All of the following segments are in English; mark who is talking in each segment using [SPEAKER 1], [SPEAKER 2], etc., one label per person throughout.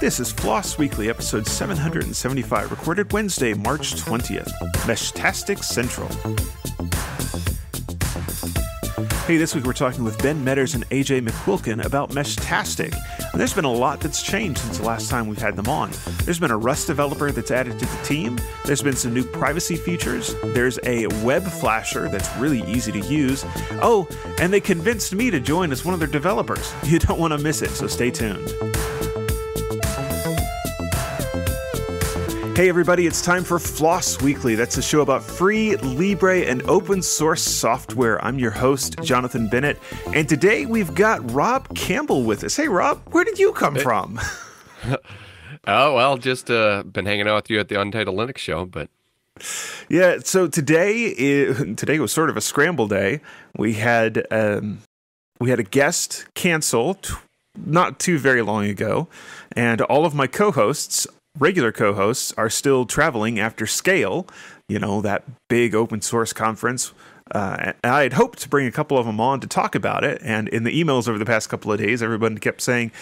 [SPEAKER 1] This is Floss Weekly, episode 775, recorded Wednesday, March 20th. Meshtastic Central. Hey, this week we're talking with Ben Meadors and AJ McQuilkin about Meshtastic. And there's been a lot that's changed since the last time we've had them on. There's been a Rust developer that's added to the team. There's been some new privacy features. There's a web flasher that's really easy to use. Oh, and they convinced me to join as one of their developers. You don't want to miss it, so stay tuned. Hey everybody, it's time for Floss Weekly. That's a show about free, Libre, and open source software. I'm your host, Jonathan Bennett, and today we've got Rob Campbell with us. Hey Rob, where did you come from?
[SPEAKER 2] Oh, well, just been hanging out with you at the Untitled Linux show, but...
[SPEAKER 1] Yeah, so today was sort of a scramble day. We had a guest cancel not too very long ago, and all of my regular co-hosts are still traveling after Scale, that big open source conference. I had hoped to bring a couple of them on to talk about it, and in the emails over the past couple of days, everybody kept saying,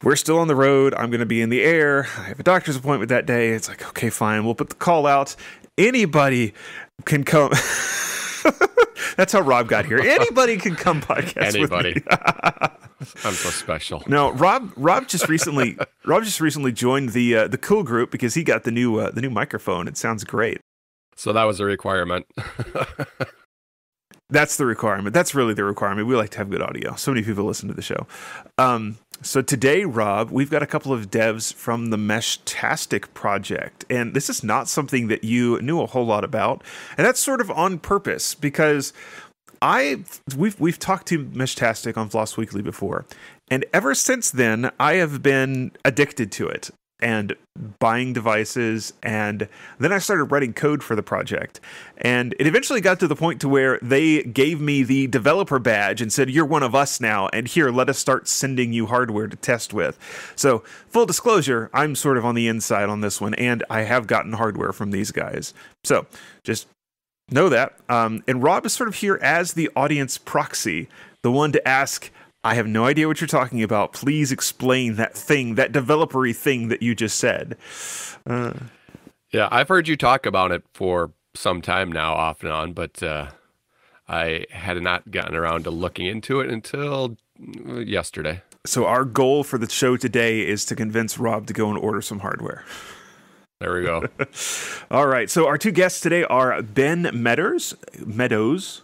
[SPEAKER 1] we're still on the road, I'm going to be in the air, I have a doctor's appointment that day. It's like, okay, fine, we'll put the call out. Anybody can come. That's how Rob got here. Anybody can come podcast with me.
[SPEAKER 2] I'm so special.
[SPEAKER 1] No, Rob just recently joined the cool group because he got the new microphone. It sounds great.
[SPEAKER 2] So that was a requirement.
[SPEAKER 1] That's the requirement. That's really the requirement. We like to have good audio. So many people listen to the show. So today, Rob, we've got a couple of devs from the Meshtastic project, and this is not something that you knew a whole lot about, and that's sort of on purpose because we've talked to Meshtastic on Floss Weekly before, and ever since then, I have been addicted to it and buying devices, and then I started writing code for the project. And it eventually got to the point to where they gave me the developer badge and said, you're one of us now, and here, let us start sending you hardware to test with. So, full disclosure, I'm sort of on the inside on this one, and I have gotten hardware from these guys. So, just know that. And Rob is sort of here as the audience proxy, the one to ask, I have no idea what you're talking about. Please explain that developer-y thing that you just said.
[SPEAKER 2] Yeah, I've heard you talk about it for some time now, off and on, but I had not gotten around to looking into it until yesterday.
[SPEAKER 1] So our goal for the show today is to convince Rob to go and order some hardware.
[SPEAKER 2] There we go.
[SPEAKER 1] All right, so our two guests today are Ben Meadors. Meadors.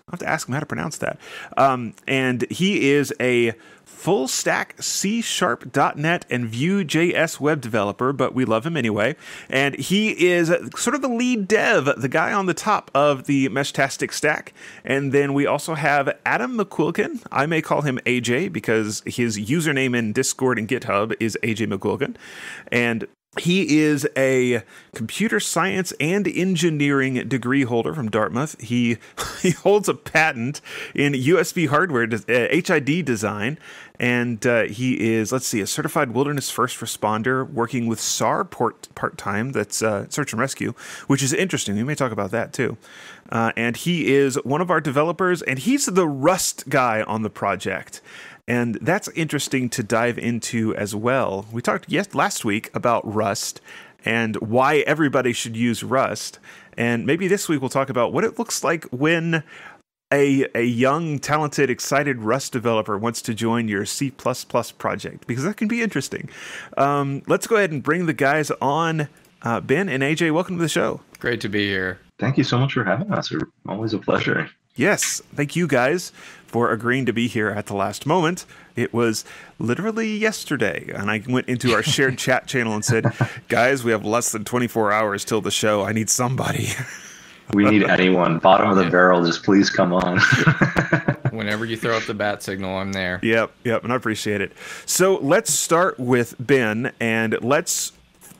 [SPEAKER 1] I'll have to ask him how to pronounce that. And he is a full stack C#.NET and Vue.js web developer, but we love him anyway. And he is sort of the lead dev, the guy on the top of the Meshtastic stack. And then we also have Adam McQuilkin. I may call him AJ because his username in Discord and GitHub is AJ McQuilkin. And he is a computer science and engineering degree holder from Dartmouth. He holds a patent in USB hardware, HID design, and he is, a certified wilderness first responder working with SAR part-time, that's search and rescue, which is interesting. We may talk about that too. And he is one of our developers, and he's the Rust guy on the project. And that's interesting to dive into as well. We talked last week about Rust and why everybody should use Rust. And maybe this week we'll talk about what it looks like when a young, talented, excited Rust developer wants to join your C++ project, because that can be interesting. Let's go ahead and bring the guys on. Ben and AJ, welcome to the show.
[SPEAKER 3] Great to be here.
[SPEAKER 4] Thank you so much for having us. It's always a pleasure.
[SPEAKER 1] Yes, thank you guys for agreeing to be here at the last moment. It was literally yesterday, and I went into our shared chat channel and said, guys, we have less than 24 hours till the show. I need somebody.
[SPEAKER 4] We need anyone. Bottom of the barrel, just please come on.
[SPEAKER 3] Whenever you throw up the bat signal, I'm there.
[SPEAKER 1] Yep, and I appreciate it. So let's start with Ben, and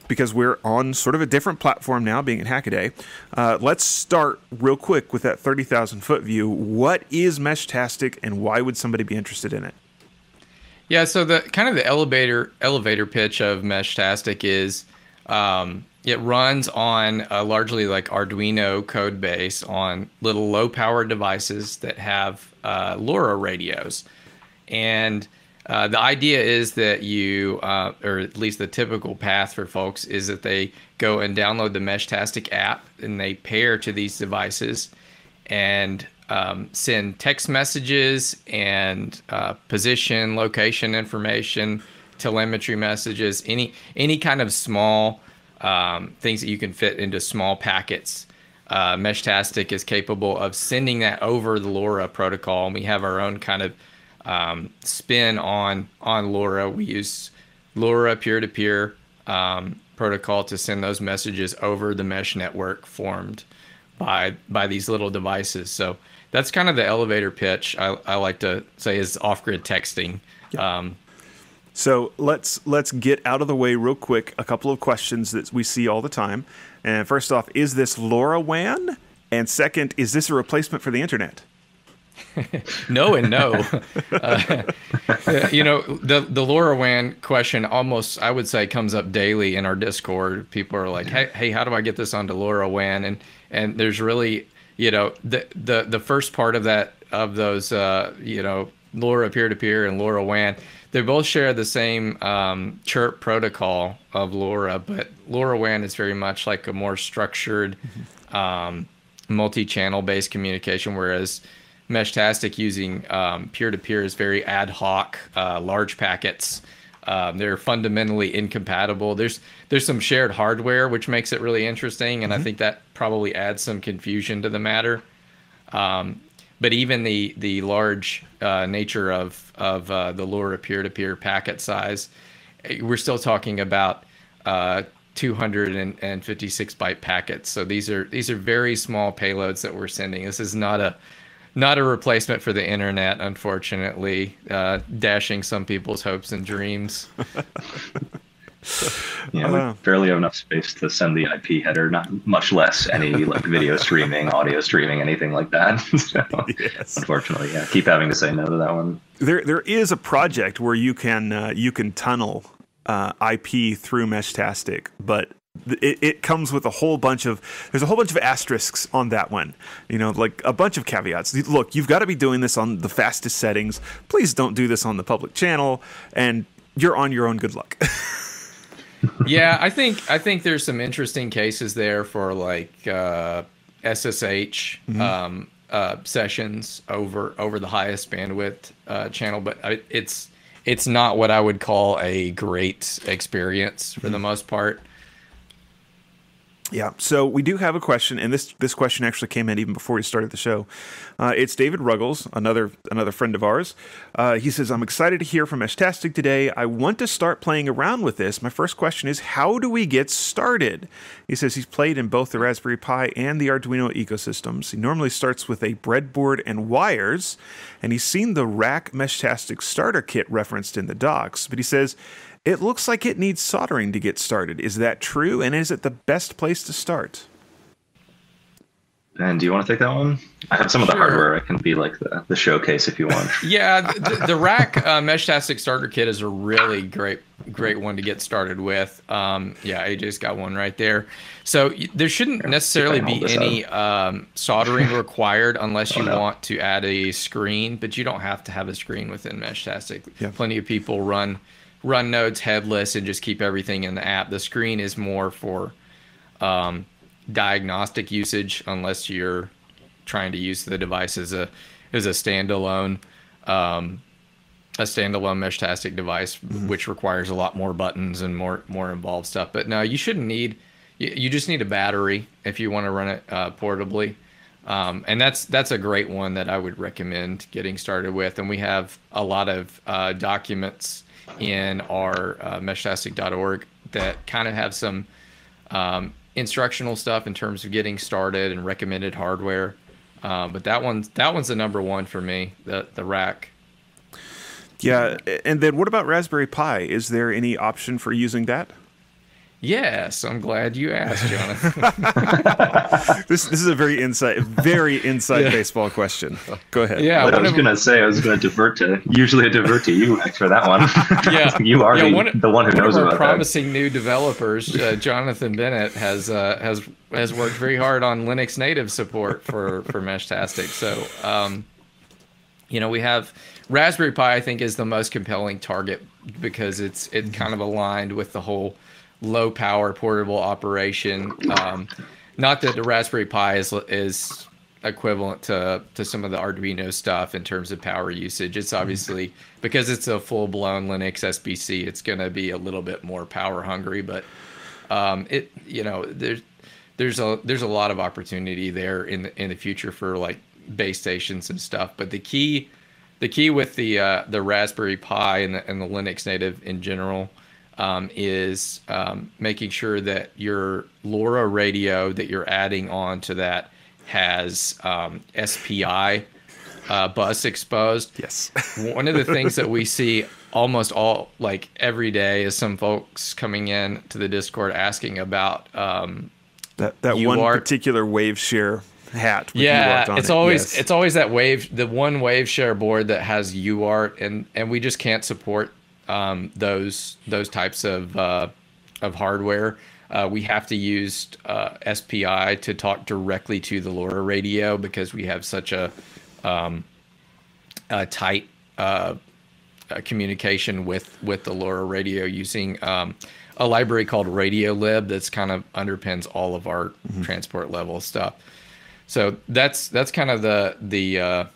[SPEAKER 1] because we're on sort of a different platform now, being at Hackaday, let's start real quick with that 30,000-foot view. What is Meshtastic, and why would somebody be interested in it?
[SPEAKER 3] Yeah, so the kind of the elevator pitch of Meshtastic is it runs on a largely like Arduino code base on little low-powered devices that have LoRa radios. And The idea is that you, or at least the typical path for folks, is that they go and download the Meshtastic app and they pair to these devices and send text messages and position, location information, telemetry messages, any kind of small things that you can fit into small packets. Meshtastic is capable of sending that over the LoRa protocol, and we have our own kind of spin on LoRa. We use LoRa peer-to-peer protocol to send those messages over the mesh network formed by these little devices. So that's kind of the elevator pitch. I like to say is off-grid texting.
[SPEAKER 1] Yeah. So let's get out of the way real quick a couple of questions that we see all the time. And first off, is this LoRaWAN? And second, is this a replacement for the internet?
[SPEAKER 3] No and no. You know, the LoRaWAN question almost, I would say, comes up daily in our Discord. People are like, hey, how do I get this onto LoRaWAN? And there's really, you know, the first part of those, you know, LoRa peer-to-peer and LoRaWAN, they both share the same chirp protocol of LoRa, but LoRaWAN is very much like a more structured, multi-channel based communication, whereas Meshtastic using peer-to-peer is very ad hoc, large packets. They're fundamentally incompatible. There's some shared hardware, which makes it really interesting, and I think that probably adds some confusion to the matter. But even the large nature of the LoRa peer-to-peer packet size, we're still talking about 256 byte packets. So these are very small payloads that we're sending. This is not a replacement for the internet, unfortunately, dashing some people's hopes and dreams.
[SPEAKER 4] Yeah, we barely have enough space to send the IP header, not much less any like video streaming, audio streaming, anything like that. So,
[SPEAKER 1] yes.
[SPEAKER 4] Unfortunately, yeah, keep having to say no to that one.
[SPEAKER 1] There is a project where you can tunnel IP through Meshtastic, but it comes with there's a whole bunch of asterisks on that one. You know, like a bunch of caveats. Look, you've got to be doing this on the fastest settings. Please don't do this on the public channel, and you're on your own good luck.
[SPEAKER 3] Yeah, I think there's some interesting cases there for like SSH sessions over the highest bandwidth channel, but it's not what I would call a great experience for the most part.
[SPEAKER 1] Yeah, so we do have a question, and this question actually came in even before we started the show. It's David Ruggles, another friend of ours. He says, I'm excited to hear from Meshtastic today. I want to start playing around with this. My first question is, how do we get started? He says he's played in both the Raspberry Pi and the Arduino ecosystems. He normally starts with a breadboard and wires, and he's seen the rack Meshtastic starter kit referenced in the docs, but he says, it looks like it needs soldering to get started. Is that true? And is it the best place to start?
[SPEAKER 4] And do you want to take that one? I have some of the hardware. It can be like the showcase if you want.
[SPEAKER 3] Yeah, the rack Meshtastic starter kit is a really great one to get started with. Yeah, AJ's got one right there. So there shouldn't necessarily be any soldering required unless you want to add a screen, but you don't have to have a screen within Meshtastic. Yeah. Plenty of people run nodes headless and just keep everything in the app. The screen is more for diagnostic usage, unless you're trying to use the device as a standalone Meshtastic device, which requires a lot more buttons and more involved stuff. But no, you shouldn't need. You just need a battery if you want to run it portably, and that's a great one that I would recommend getting started with. And we have a lot of documents in our meshtastic.org that kind of have some instructional stuff in terms of getting started and recommended hardware. But that one's the number one for me, the rack.
[SPEAKER 1] Yeah, and then what about Raspberry Pi? Is there any option for using that?
[SPEAKER 3] Yes, I'm glad you asked, Jonathan.
[SPEAKER 1] This is a very inside baseball question. Go ahead.
[SPEAKER 4] Yeah, I was going to divert to you for that one.
[SPEAKER 3] Yeah,
[SPEAKER 4] you are the one who knows about that.
[SPEAKER 3] Promising new developers, Jonathan Bennett has worked very hard on Linux native support for Meshtastic. So, we have Raspberry Pi, I think, is the most compelling target because it's kind of aligned with the whole low power portable operation. Not that the Raspberry Pi is equivalent to some of the Arduino stuff in terms of power usage. It's obviously, because it's a full blown Linux SBC, it's going to be a little bit more power hungry, but there's a lot of opportunity there in the future for like base stations and stuff. But the key with the Raspberry Pi and the Linux native in general is making sure that your LoRa radio that you're adding on to that has SPI bus exposed.
[SPEAKER 1] Yes.
[SPEAKER 3] One of the things that we see almost like every day is some folks coming in to the Discord asking about
[SPEAKER 1] that one particular wave share hat with UART on
[SPEAKER 3] it's always that the one wave share board that has UART, and we just can't support those types of hardware. We have to use SPI to talk directly to the LoRa radio because we have such a tight communication with the LoRa radio using a library called RadioLib that's kind of underpins all of our transport level stuff. So that's kind of the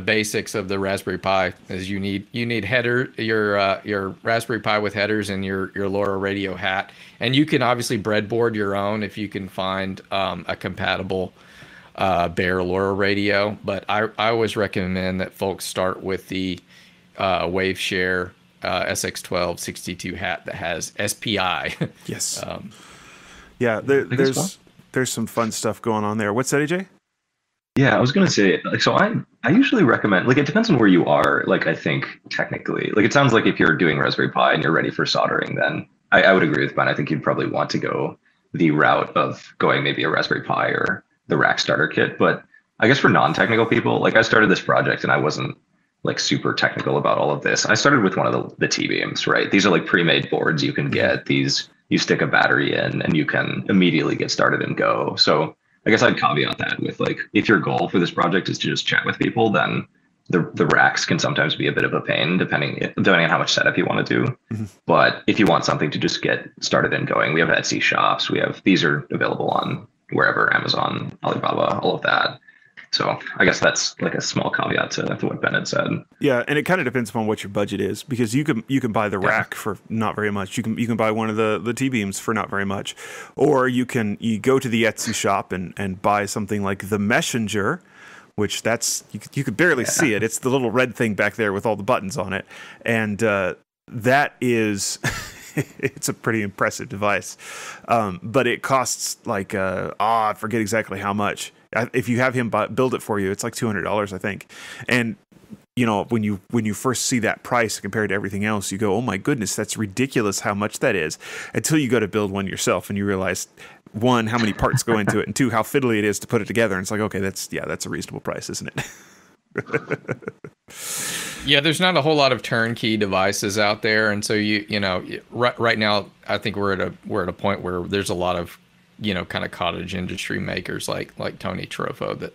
[SPEAKER 3] basics of the Raspberry Pi. Is you need header, your Raspberry Pi with headers and your LoRa radio hat, and you can obviously breadboard your own if you can find a compatible bare LoRa radio. But I always recommend that folks start with the WaveShare SX1262 hat that has SPI.
[SPEAKER 1] Yes. Yeah, there's some fun stuff going on there. What's that, AJ?
[SPEAKER 4] Yeah, I was gonna say, like, so I usually recommend, like, it depends on where you are. Like, I think technically, like, it sounds like if you're doing Raspberry Pi and you're ready for soldering, then I would agree with Ben. I think you'd probably want to go the route of going maybe a Raspberry Pi or the rack starter kit. But I guess for non-technical people, like, I started this project and I wasn't like super technical about all of this. I started with one of the T-beams, right? These are like pre-made boards you can get. These, you stick a battery in and you can immediately get started and go. So I guess I'd caveat that with, like, if your goal for this project is to just chat with people, then the racks can sometimes be a bit of a pain depending on how much setup you want to do. But if you want something to just get started and going, we have Etsy shops. These are available on wherever, Amazon, Alibaba, all of that. So I guess that's like a small caveat to what Bennett said.
[SPEAKER 1] Yeah, and it kind of depends upon what your budget is, because you can buy the rack for not very much. You can buy one of the T-beams for not very much, or you go to the Etsy shop and buy something like the Messenger, which you could barely see it. It's the little red thing back there with all the buttons on it, and that is. It's a pretty impressive device, but it costs like I forget exactly how much. If you have him build it for you, it's like $200, I think. And you know, when you first see that price compared to everything else, you go, "Oh my goodness, that's ridiculous! How much that is!" Until you go to build one yourself, and you realize, one, how many parts go into it, and two, how fiddly it is to put it together. And it's like, okay, that's a reasonable price, isn't it?
[SPEAKER 3] Yeah, there's not a whole lot of turnkey devices out there, and so right now I think we're at a point where there's a lot of kind of cottage industry makers like Tony Trofo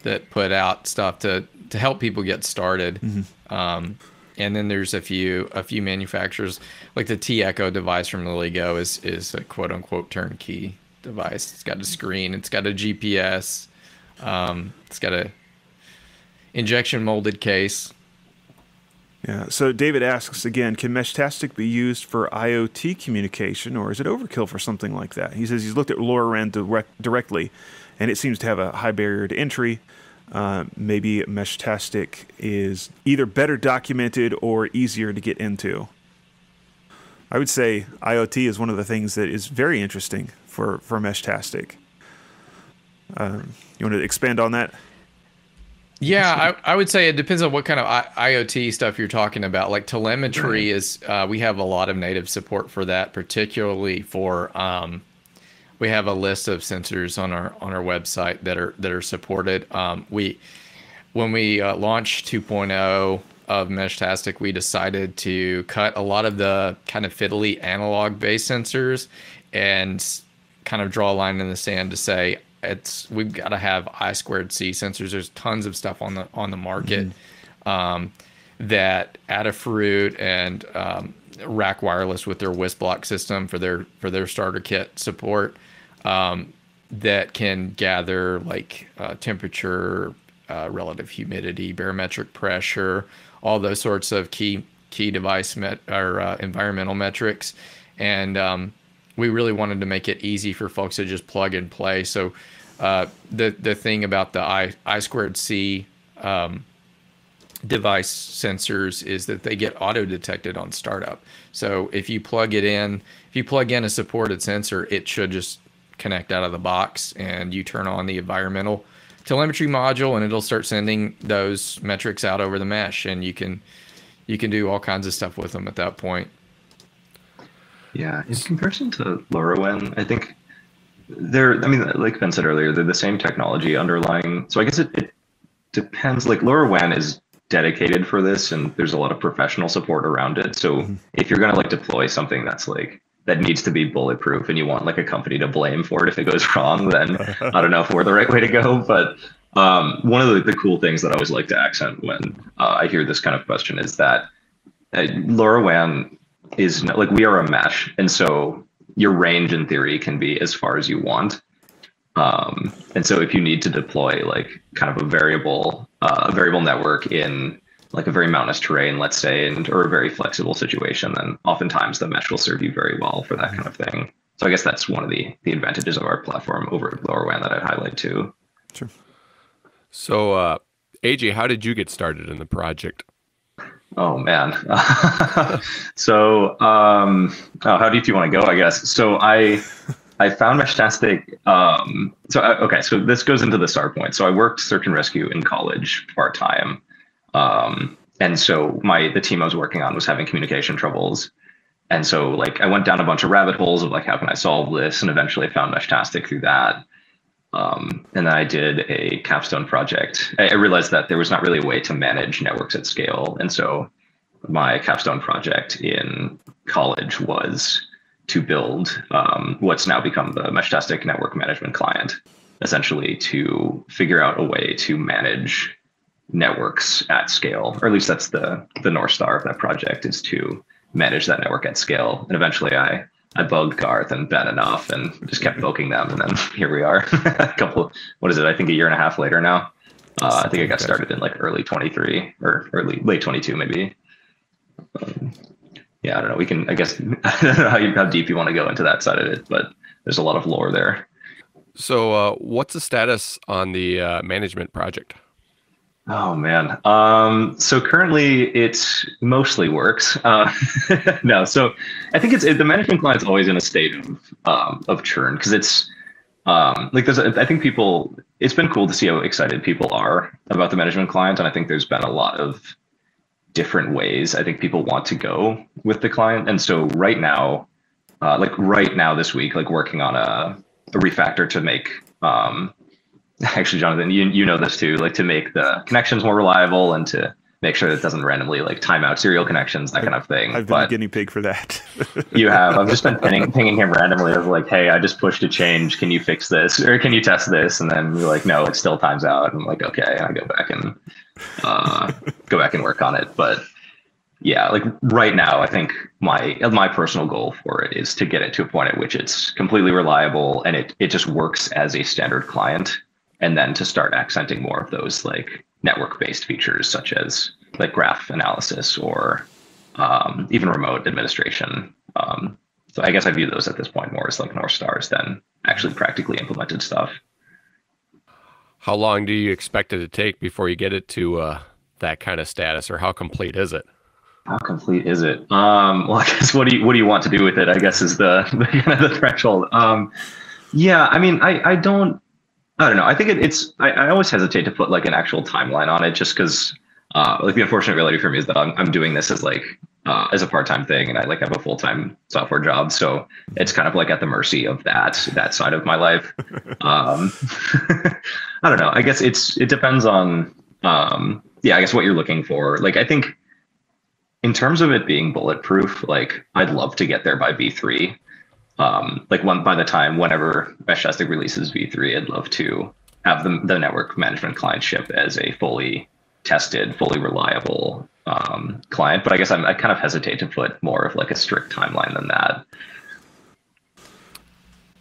[SPEAKER 3] that put out stuff to help people get started. And then there's a few manufacturers, like the T-Echo device from LeGo is a quote unquote turnkey device. It's got a screen, it's got a GPS, it's got a injection molded case.
[SPEAKER 1] Yeah. So David asks again, can Meshtastic be used for IoT communication, or is it overkill for something like that? He says he's looked at Luren directly, and it seems to have a high barrier to entry. Maybe Meshtastic is either better documented or easier to get into. I would say IoT is one of the things that is very interesting for Meshtastic. You want to expand on that?
[SPEAKER 3] Yeah, I would say it depends on what kind of IoT stuff you're talking about. Like telemetry is, we have a lot of native support for that, particularly for, we have a list of sensors on our website that are supported. When we launched 2.0 of Meshtastic, we decided to cut a lot of the kind of fiddly analog based sensors and kind of draw a line in the sand to say, we've got to have I2C sensors. There's tons of stuff on the market. that Adafruit and Rack Wireless with their WISP-Block system for their starter kit support, that can gather like temperature, relative humidity, barometric pressure, all those sorts of key device environmental metrics. And we really wanted to make it easy for folks to just plug and play. So the thing about the I2C device sensors is that they get auto detected on startup. So if you plug in a supported sensor, it should just connect out of the box, and you turn on the environmental telemetry module and it'll start sending those metrics out over the mesh, and you can do all kinds of stuff with them at that point.
[SPEAKER 4] Yeah, in comparison to LoRaWAN, I think like Ben said earlier, they're the same technology underlying. So I guess it depends. Like LoRaWAN is dedicated for this, and there's a lot of professional support around it. So if you're gonna like deploy something that needs to be bulletproof, and you want like a company to blame for it if it goes wrong, then I don't know if we're the right way to go. But one of the cool things that I always like to accent when I hear this kind of question is that LoRaWAN is like, we are a mesh, and so your range in theory can be as far as you want. And so if you need to deploy like kind of a variable network in like a very mountainous terrain, let's say, or a very flexible situation, then oftentimes the mesh will serve you very well for that kind of thing. So I guess that's one of the advantages of our platform over LoRaWAN that I'd highlight too.
[SPEAKER 1] Sure.
[SPEAKER 2] So AJ, how did you get started in the project?
[SPEAKER 4] Oh man. So how deep do you want to go, I guess? So I found Meshtastic. So this goes into the start point. So I worked search and rescue in college part-time. And so the team I was working on was having communication troubles. And so like I went down a bunch of rabbit holes of like, how can I solve this? And eventually I found Meshtastic through that. And then I did a capstone project. I realized that there was not really a way to manage networks at scale. And so my capstone project in college was to build what's now become the Meshtastic network management client, essentially to figure out a way to manage networks at scale, or at least that's the North Star of that project, is to manage that network at scale. And eventually I bugged Garth and Ben enough and just kept poking them. And then here we are I think a year and a half later now. I think I got started in like early 23 or late 22 maybe. Yeah, I don't know. We can, I guess, I don't know how deep you want to go into that side of it, but there's a lot of lore there.
[SPEAKER 2] So what's the status on the management project?
[SPEAKER 4] Oh man. So currently it mostly works. No, so I think the management client's always in a state of churn, because it's like I think it's been cool to see how excited people are about the management client. And I think there's been a lot of different ways I think people want to go with the client. And so right now this week, like working on a refactor to make, actually, Jonathan, you know this too, like to make the connections more reliable and to make sure that it doesn't randomly like time out serial connections, that kind of thing.
[SPEAKER 1] I've been a guinea pig for that.
[SPEAKER 4] You have. I've just been pinging him randomly of like, hey, I just pushed a change. Can you fix this? Or can you test this? And then you're like, no, it still times out. And I'm like, okay. I go back and work on it. But yeah, like right now, I think my personal goal for it is to get it to a point at which it's completely reliable and it just works as a standard client. And then to start accenting more of those like network-based features, such as like graph analysis or even remote administration. So I guess I view those at this point more as like North Stars than actually practically implemented stuff.
[SPEAKER 2] How long do you expect it to take before you get it to that kind of status, or how complete is it?
[SPEAKER 4] How complete is it? Well, I guess what do you want to do with it, I guess, is the kind of the threshold. Yeah, I mean, I don't know. I think I always hesitate to put like an actual timeline on it, just because like the unfortunate reality for me is that I'm doing this as like as a part-time thing, and I like have a full-time software job, so it's kind of like at the mercy of that side of my life. I don't know. I guess it depends on I guess what you're looking for. Like I think in terms of it being bulletproof, like I'd love to get there by V3. By the time whenever Meshtastic releases V3, I'd love to have the network management client ship as a fully tested, fully reliable client. But I guess I kind of hesitate to put more of like a strict timeline than that.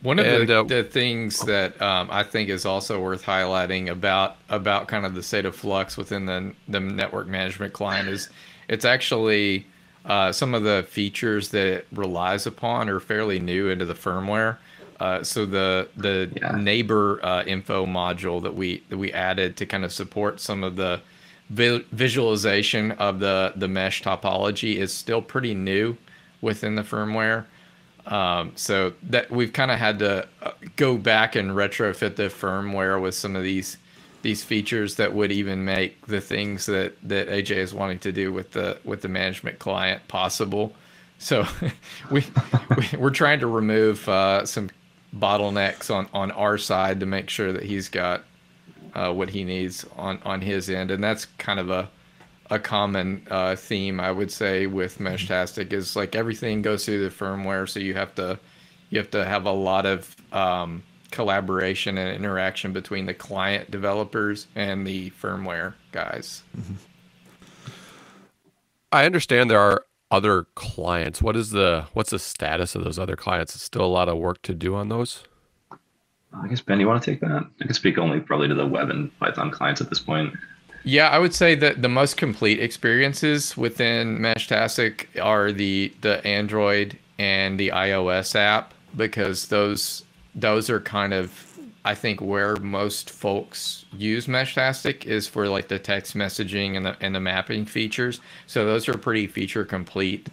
[SPEAKER 3] One of the things that I think is also worth highlighting about kind of the state of flux within the network management client is it's actually some of the features that it relies upon are fairly new into the firmware. So the neighbor info module that we added to kind of support some of the visualization of the mesh topology is still pretty new within the firmware. So that we've kind of had to go back and retrofit the firmware with some of these features that would even make the things that AJ is wanting to do with the management client possible. So we're trying to remove some bottlenecks on our side to make sure that he's got what he needs on his end, and that's kind of a common theme, I would say, with Meshtastic is like everything goes through the firmware, so you have to have a lot of collaboration and interaction between the client developers and the firmware guys.
[SPEAKER 2] Mm-hmm. I understand there are other clients. What's the status of those other clients? It's still a lot of work to do on those.
[SPEAKER 4] I guess, Ben, you want to take that? I can speak only probably to the web and Python clients at this point.
[SPEAKER 3] Yeah, I would say that the most complete experiences within Meshtastic are the Android and the iOS app, because those are kind of, I think, where most folks use Meshtastic is for like the text messaging and the mapping features. So those are pretty feature complete.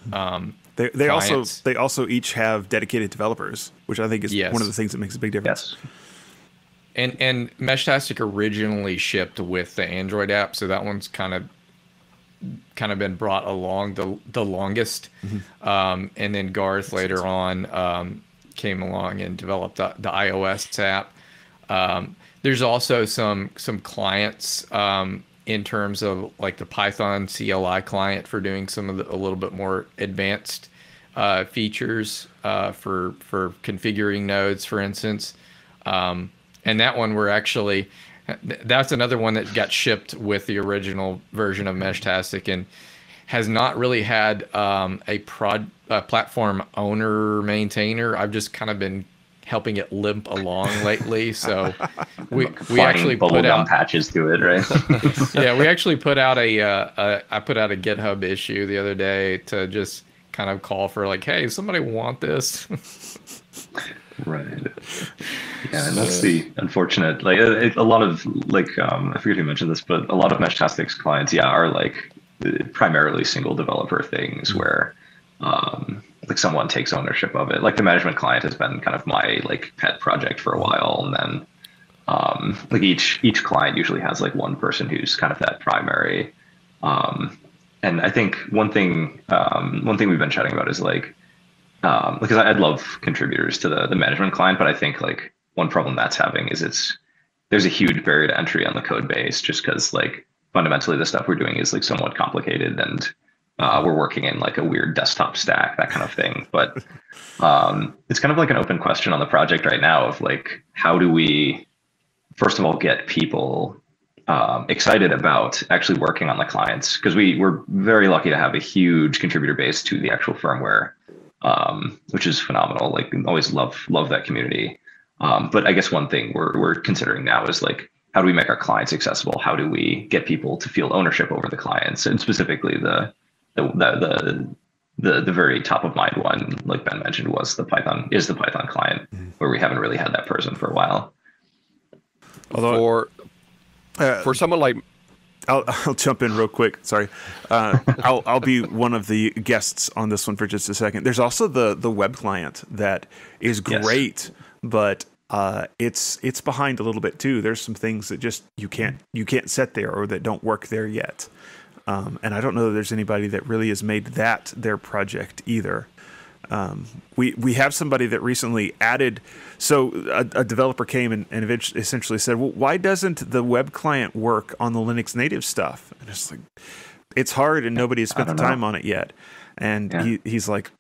[SPEAKER 1] They also each have dedicated developers, which I think is one of the things that makes a big difference.
[SPEAKER 4] Yes.
[SPEAKER 3] And Meshtastic originally shipped with the Android app, so that one's kind of been brought along the longest. Mm-hmm. And then Garth later on came along and developed the iOS app. There's also some clients in terms of like the Python CLI client for doing some of a little bit more advanced features for configuring nodes, for instance. And that one that's another one that got shipped with the original version of Meshtastic and has not really had a platform owner maintainer. I've just kind of been helping it limp along lately. So we actually put out
[SPEAKER 4] patches to it, right?
[SPEAKER 3] Yeah, we actually put out I put out a GitHub issue the other day to just kind of call for like, hey, somebody want this?
[SPEAKER 4] Right. Yeah, and that's the unfortunate, like a lot of like, I forget who mentioned this, but a lot of Meshtastic's clients, are like primarily single developer things where like someone takes ownership of it. Like the management client has been kind of my like pet project for a while. And then like each client usually has like one person who's kind of that primary. And I think one thing we've been chatting about is like, because I'd love contributors to the management client, but I think like one problem that's having is there's a huge barrier to entry on the code base, just because like fundamentally the stuff we're doing is like somewhat complicated and we're working in like a weird desktop stack, that kind of thing. But it's kind of like an open question on the project right now of like, how do we, first of all, get people excited about actually working on the clients? Because we're very lucky to have a huge contributor base to the actual firmware. Which is phenomenal. Like, always love that community. But I guess one thing we're considering now is like, how do we make our clients accessible? How do we get people to feel ownership over the clients? And specifically the very top of mind one, like Ben mentioned, was the Python client, where we haven't really had that person for a while.
[SPEAKER 2] Although for someone like,
[SPEAKER 1] I'll jump in real quick. Sorry. I'll be one of the guests on this one for just a second. There's also the web client that is great, but it's behind a little bit too. There's some things that just you can't set there or that don't work there yet. And I don't know that there's anybody that really has made that their project either. We have somebody that recently added. So a developer came and essentially said, well, why doesn't the web client work on the Linux native stuff? And it's like, it's hard and nobody has spent the time on it yet. And he's like,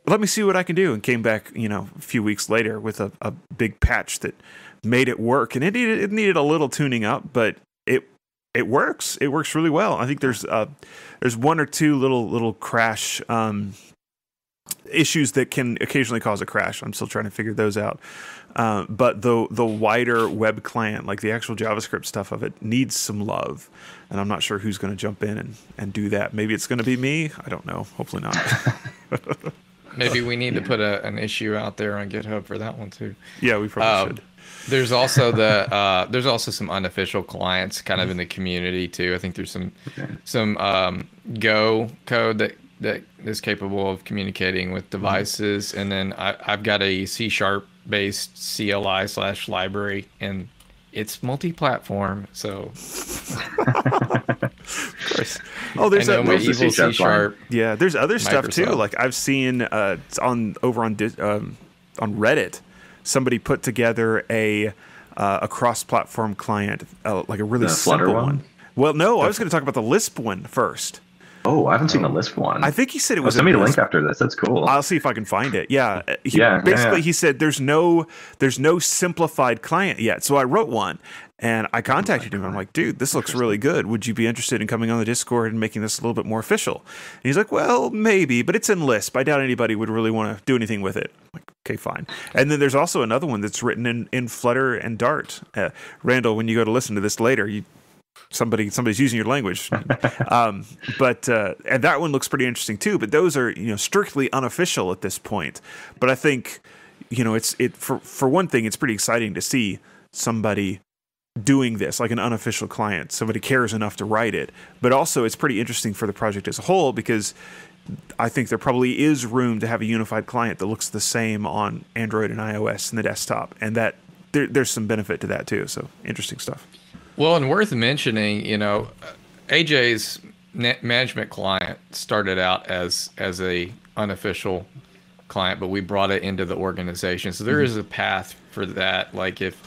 [SPEAKER 1] let me see what I can do. And came back, a few weeks later with a big patch that made it work. And it needed a little tuning up, but It works. It works really well. I think there's one or two little crash issues that can occasionally cause a crash. I'm still trying to figure those out. But the wider web client, like the actual JavaScript stuff of it, needs some love. And I'm not sure who's going to jump in and do that. Maybe it's going to be me. I don't know. Hopefully not.
[SPEAKER 3] Maybe we need to put an issue out there on GitHub for that one too.
[SPEAKER 1] Yeah, we probably should.
[SPEAKER 3] There's also there's also some unofficial clients kind of in the community too. I think there's some Go code that is capable of communicating with devices, and then I've got a C# based CLI/library, and it's multi-platform. So, of course.
[SPEAKER 1] Oh, there's
[SPEAKER 3] my evil C#.
[SPEAKER 1] Yeah, there's other stuff too.
[SPEAKER 3] Microsoft.
[SPEAKER 1] Like I've seen on Reddit, somebody put together a cross-platform client, like a really simple one. Well, no, I was going to talk about the Lisp one first.
[SPEAKER 4] Oh, I haven't seen the Lisp one.
[SPEAKER 1] I think he said it was.
[SPEAKER 4] Send me a link after this. That's cool.
[SPEAKER 1] I'll see if I can find it. Yeah.
[SPEAKER 4] Basically,
[SPEAKER 1] he said there's no simplified client yet. So I wrote one, and I contacted him. I'm like, dude, this looks really good. Would you be interested in coming on the Discord and making this a little bit more official? And he's like, well, maybe, but it's in Lisp. I doubt anybody would really want to do anything with it. I'm like, okay, fine. And then there's also another one that's written in Flutter and Dart. Randall, when you go to listen to this later, somebody's using your language. And that one looks pretty interesting too, but those are, strictly unofficial at this point. But I think, for one thing, it's pretty exciting to see somebody doing this, like an unofficial client. Somebody cares enough to write it. But also it's pretty interesting for the project as a whole, because I think there probably is room to have a unified client that looks the same on Android and iOS and the desktop, and that there's some benefit to that too. So interesting stuff.
[SPEAKER 3] Well, and worth mentioning, AJ's management client started out as a unofficial client, but we brought it into the organization. So there is a path for that. Like if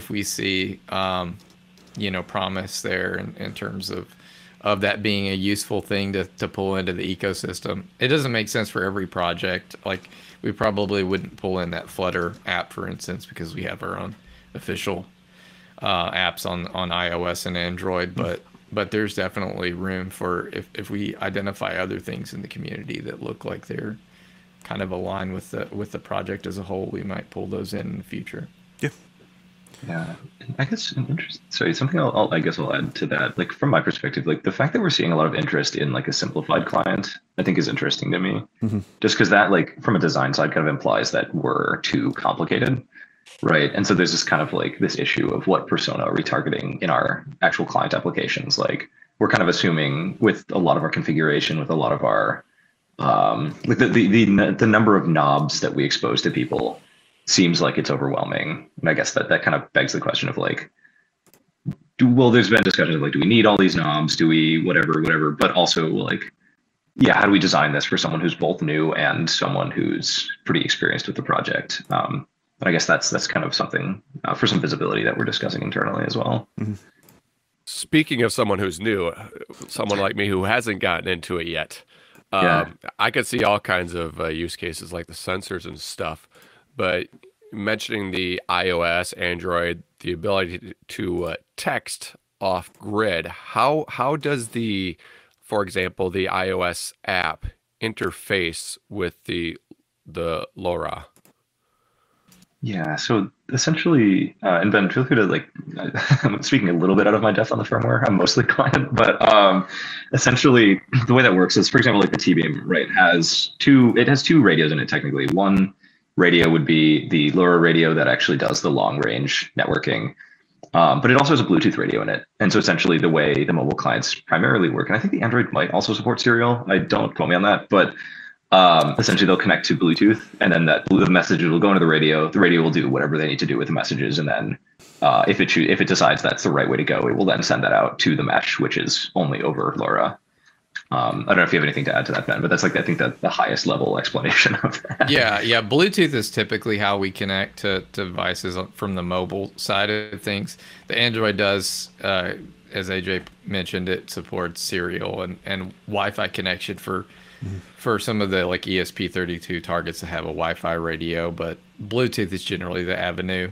[SPEAKER 3] we see, promise there in terms of that being a useful thing to pull into the ecosystem. It doesn't make sense for every project. Like we probably wouldn't pull in that Flutter app, for instance, because we have our own official apps on iOS and Android, but there's definitely room for if we identify other things in the community that look like they're kind of aligned with the project as a whole, we might pull those in the future.
[SPEAKER 4] Yeah, I guess something I'll add to that. Like from my perspective, like the fact that we're seeing a lot of interest in like a simplified client, I think is interesting to me. Just because that, like from a design side, kind of implies that we're too complicated. Right. And so there's this kind of like this issue of what persona are we targeting in our actual client applications. Like we're kind of assuming with a lot of our configuration, with a lot of our like the number of knobs that we expose to people seems like it's overwhelming. And I guess that kind of begs the question of like, there's been discussion of like, do we need all these knobs? Do we whatever? But also like, yeah, how do we design this for someone who's both new and someone who's pretty experienced with the project? But I guess that's kind of something for some visibility that we're discussing internally as well.
[SPEAKER 2] Speaking of someone who's new, someone like me who hasn't gotten into it yet, I could see all kinds of use cases like the sensors and stuff. But mentioning the iOS, Android, the ability to text off grid, how does for example, the iOS app interface with the LoRa?
[SPEAKER 4] Yeah, so essentially, and Ben, feel free to I'm speaking a little bit out of my depth on the firmware. I'm mostly client, but essentially the way that works is, for example, like the T-Beam, right, has two radios in it technically. One radio would be the LoRa radio that actually does the long range networking, but it also has a Bluetooth radio in it. And so essentially the way the mobile clients primarily work, and I think the Android might also support serial. Don't quote me on that, but essentially they'll connect to Bluetooth, and then the messages will go into the radio. The radio will do whatever they need to do with the messages, and then if it decides that's the right way to go, it will then send that out to the mesh, which is only over LoRa. I don't know if you have anything to add to that, Ben, but that's I think the highest level explanation of that. Yeah.
[SPEAKER 3] Bluetooth is typically how we connect to devices from the mobile side of things. The Android does, as AJ mentioned, it supports serial and Wi-Fi connection for some of the like ESP32 targets that have a Wi-Fi radio, but Bluetooth is generally the avenue.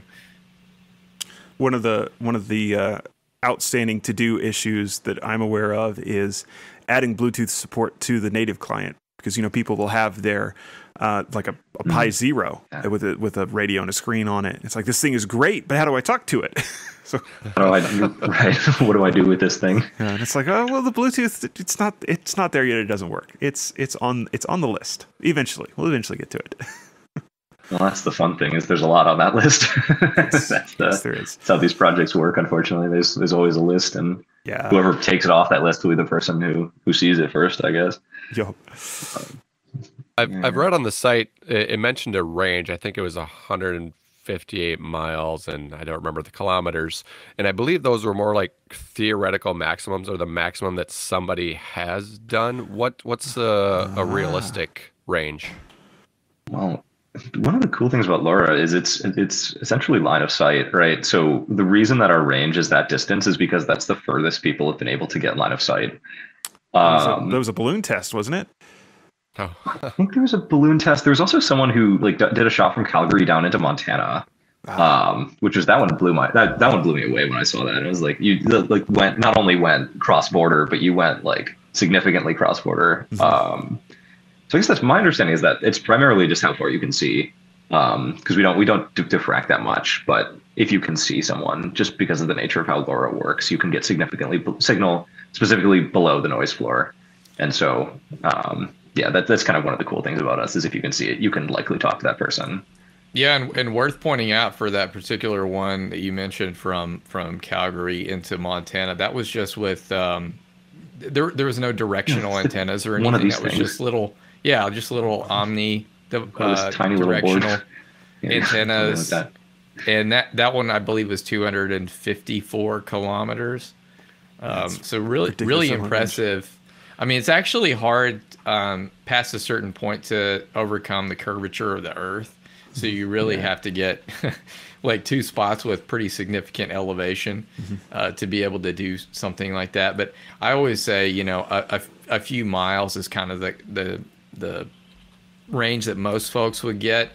[SPEAKER 1] One of the outstanding to-do issues that I'm aware of is adding Bluetooth support to the native client, because people will have their like a Pi Zero with a radio and a screen on it. It's like, this thing is great, but how do I talk to it? So
[SPEAKER 4] how do I do, right? What do I do with this thing?
[SPEAKER 1] Yeah, and it's like, oh well, the Bluetooth, it's not there yet. It doesn't work. It's on the list. We'll eventually get to it.
[SPEAKER 4] Well, that's the fun thing, is there's a lot on that list.
[SPEAKER 1] Yes, there is.
[SPEAKER 4] That's how these projects work. Unfortunately, there's always a list, and whoever takes it off that list will be the person who sees it first, I guess.
[SPEAKER 1] Yup.
[SPEAKER 2] I've read on the site, it mentioned a range. I think it was 158 miles, and I don't remember the kilometers. And I believe those were more like theoretical maximums, or the maximum that somebody has done. What's a realistic range?
[SPEAKER 4] Well, one of the cool things about LoRa is it's essentially line of sight, right? So the reason that our range is that distance is because that's the furthest people have been able to get line of sight.
[SPEAKER 1] That was a balloon test, wasn't it?
[SPEAKER 2] Oh.
[SPEAKER 4] I think there was a balloon test. There was also someone who did a shot from Calgary down into Montana, which was that one blew me away when I saw that. It was like you not only went cross border, but you went like significantly cross border. Mm-hmm. So I guess that's my understanding, is that it's primarily just how far you can see, because we don't diffract that much. But if you can see someone, just because of the nature of how LoRa works, you can get significantly signal specifically below the noise floor, and so. That's kind of one of the cool things about us, is if you can see it, you can likely talk to that person.
[SPEAKER 3] Yeah, and worth pointing out for that particular one that you mentioned from Calgary into Montana, that was just with there was no directional antennas or anything. That was just little omni
[SPEAKER 4] tiny
[SPEAKER 3] directional antennas. Like and that one I believe was 254 kilometers. So really impressive. Range. I mean, it's actually hard past a certain point to overcome the curvature of the Earth. So you really have to get like two spots with pretty significant elevation to be able to do something like that. But I always say, a few miles is kind of the range that most folks would get.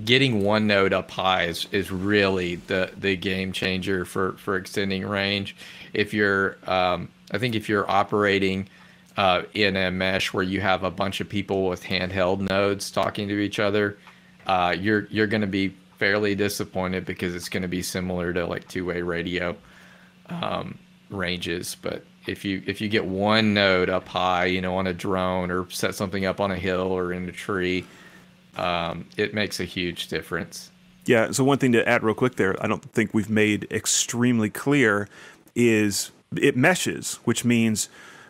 [SPEAKER 3] Getting one node up high is really the game changer for extending range. If you're, I think if you're operating in a mesh where you have a bunch of people with handheld nodes talking to each other, you're going to be fairly disappointed, because it's going to be similar to like two-way radio ranges. But if you get one node up high, on a drone, or set something up on a hill or in a tree, it makes a huge difference.
[SPEAKER 1] Yeah. So one thing to add real quick there, I don't think we've made extremely clear, is it meshes, which means,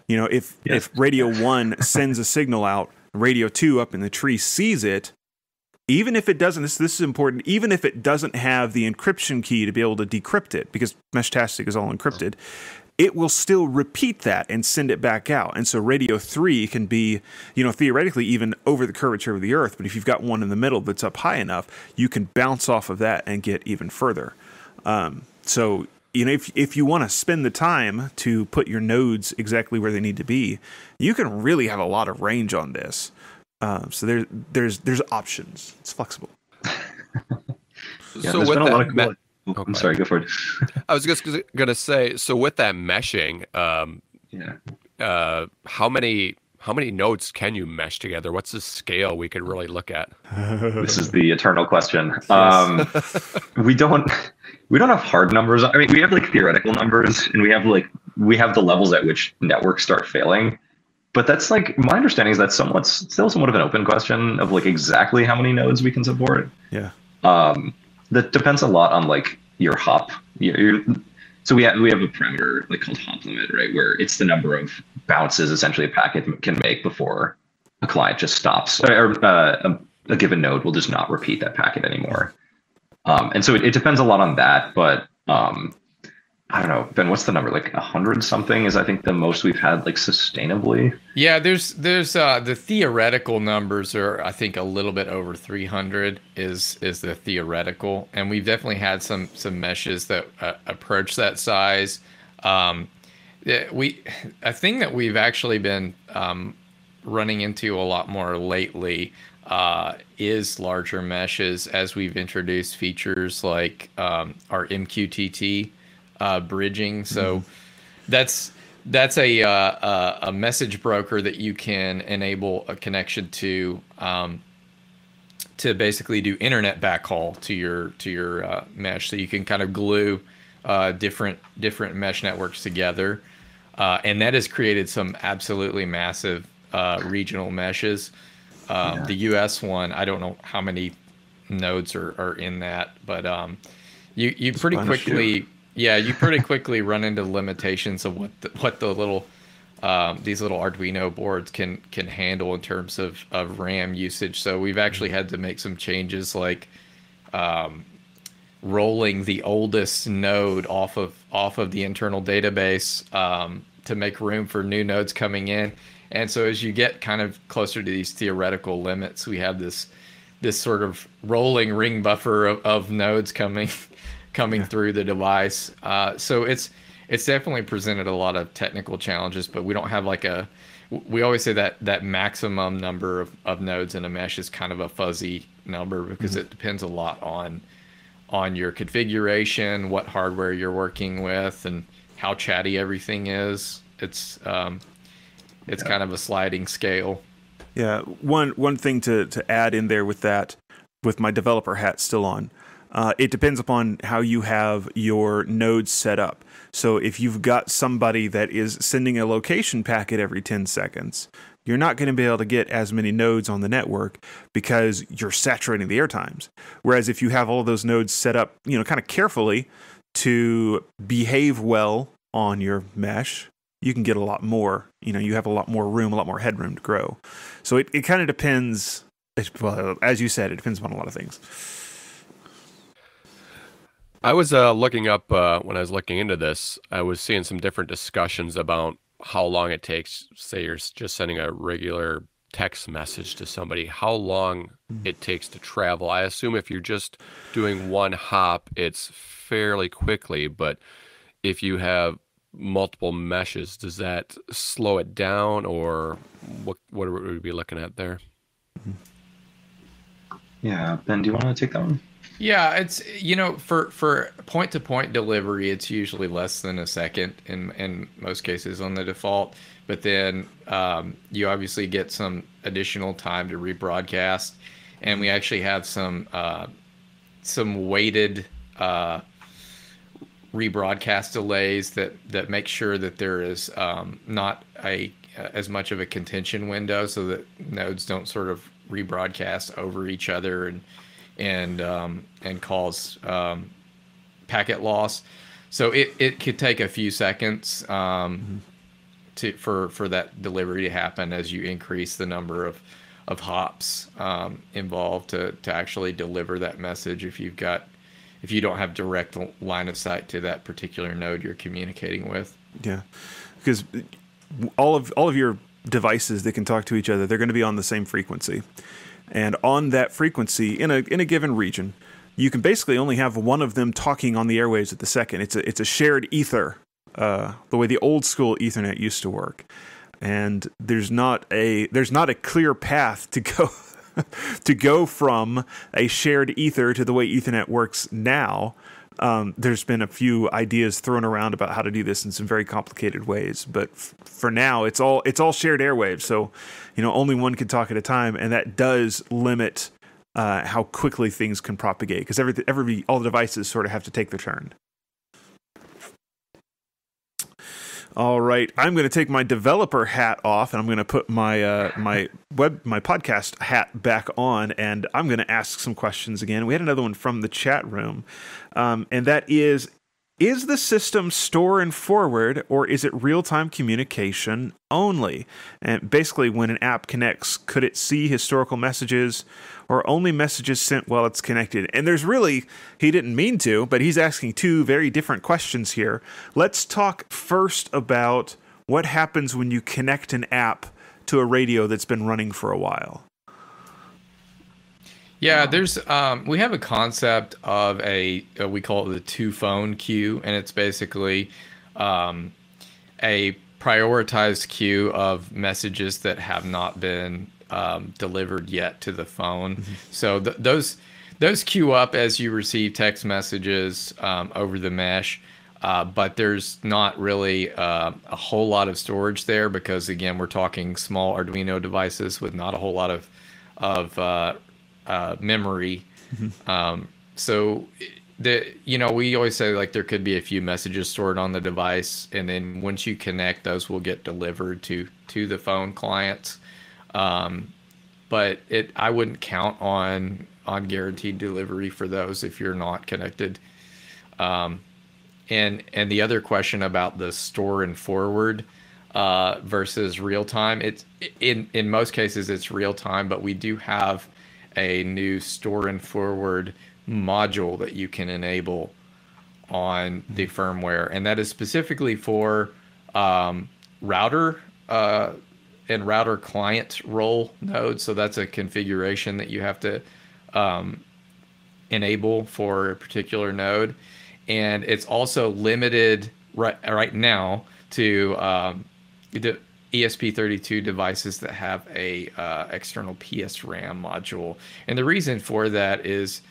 [SPEAKER 1] if radio 1 sends a signal out, radio 2 up in the tree sees it, even if it doesn't, this is important, even if it doesn't have the encryption key to be able to decrypt it, because Meshtastic is all encrypted, it will still repeat that and send it back out. And so radio 3 can be, theoretically even over the curvature of the Earth, but if you've got one in the middle that's up high enough, you can bounce off of that and get even further. So if you want to spend the time to put your nodes exactly where they need to be, you can really have a lot of range on this. So there's options. It's flexible.
[SPEAKER 2] So with that,
[SPEAKER 4] I'm sorry, go for it.
[SPEAKER 2] I was just going to say, so with that meshing, how many nodes can you mesh together? What's the scale we could really look at?
[SPEAKER 4] This is the eternal question. We don't have hard numbers. I mean, we have like theoretical numbers, and we have the levels at which networks start failing. But that's like, my understanding is that's still somewhat of an open question of like exactly how many nodes we can support.
[SPEAKER 1] Yeah.
[SPEAKER 4] That depends a lot on like your hop. So we have a parameter like called hop limit, right? Where it's the number of bounces essentially a packet can make before a client just stops, or a given node will just not repeat that packet anymore. And so it depends a lot on that, but I don't know, Ben, what's the number? Like 100 something is I think the most we've had like sustainably.
[SPEAKER 3] Yeah, there's the theoretical numbers are, I think, a little bit over 300 is the theoretical, and we've definitely had some meshes that approach that size. A thing that we've actually been running into a lot more lately is larger meshes, as we've introduced features like our MQTT bridging. So that's a message broker that you can enable a connection to basically do internet backhaul to your mesh. So you can kind of glue different mesh networks together, and that has created some absolutely massive regional meshes. The US one, I don't know how many nodes are in that, but you pretty quickly run into limitations of what the little these little Arduino boards can handle in terms of RAM usage. So we've actually had to make some changes, like rolling the oldest node off of the internal database to make room for new nodes coming in. And so as you get kind of closer to these theoretical limits, we have this sort of rolling ring buffer of nodes coming through the device. So it's definitely presented a lot of technical challenges, but we don't have we always say that maximum number of nodes in a mesh is kind of a fuzzy number, because it depends a lot on your configuration, what hardware you're working with, and how chatty everything is. It's kind of a sliding scale.
[SPEAKER 1] Yeah, one thing to add in there with that, with my developer hat still on, it depends upon how you have your nodes set up. So if you've got somebody that is sending a location packet every 10 seconds, you're not going to be able to get as many nodes on the network because you're saturating the air times. Whereas if you have all those nodes set up, kind of carefully to behave well on your mesh, you can get a lot more. You have a lot more room, a lot more headroom to grow. So it kind of depends. Well, as you said, it depends upon a lot of things.
[SPEAKER 2] I was looking up when I was looking into this. I was seeing some different discussions about how long it takes. Say you're just sending a regular text message to somebody, how long it takes to travel. I assume if you're just doing one hop, it's fairly quickly. But if you have multiple meshes, does that slow it down, or what would we be looking at there?
[SPEAKER 4] Yeah, Ben, do you want to take that one?
[SPEAKER 3] Yeah, it's for point-to-point delivery, it's usually less than a second in most cases on the default. But then you obviously get some additional time to rebroadcast, and we actually have some weighted rebroadcast delays that make sure that there is not as much of a contention window, so that nodes don't sort of rebroadcast over each other and cause packet loss. So it could take a few seconds for that delivery to happen as you increase the number of hops involved to actually deliver that message. If you don't have direct line of sight to that particular node you're communicating with.
[SPEAKER 1] Yeah, because all of your devices that can talk to each other, they're going to be on the same frequency. And on that frequency, in a given region, you can basically only have one of them talking on the airwaves at the second. It's a shared ether, the way the old school Ethernet used to work. And there's not a clear path to go to go from a shared ether to the way Ethernet works now. There's been a few ideas thrown around about how to do this in some very complicated ways, but for now, it's all shared airwaves. So, only one can talk at a time, and that does limit how quickly things can propagate, because all the devices sort of have to take their turn. All right, I'm going to take my developer hat off, and I'm going to put my my podcast hat back on, and I'm going to ask some questions again. We had another one from the chat room, and that is the system store and forward, or is it real-time communication only? And basically, when an app connects, could it see historical messages, or only messages sent while it's connected? And there's really, he didn't mean to, but he's asking two very different questions here. Let's talk first about what happens when you connect an app to a radio that's been running for a while.
[SPEAKER 3] Yeah, there's we have a concept of we call it the two-phone queue, and it's basically a prioritized queue of messages that have not been delivered yet to the phone. Mm-hmm. So those queue up as you receive text messages over the mesh. but there's not really a whole lot of storage there because, again, we're talking small Arduino devices with not a whole lot of memory. So we always say like there could be a few messages stored on the device, and then once you connect, those will get delivered to the phone clients. But I wouldn't count on guaranteed delivery for those if you're not connected. And the other question about the store and forward versus real time, it's in most cases it's real time, but we do have a new store and forward module that you can enable on the firmware, and that is specifically for router and router client role nodes. So that's a configuration that you have to enable for a particular node, and it's also limited right now to the ESP32 devices that have a external PSRAM module. And the reason for that is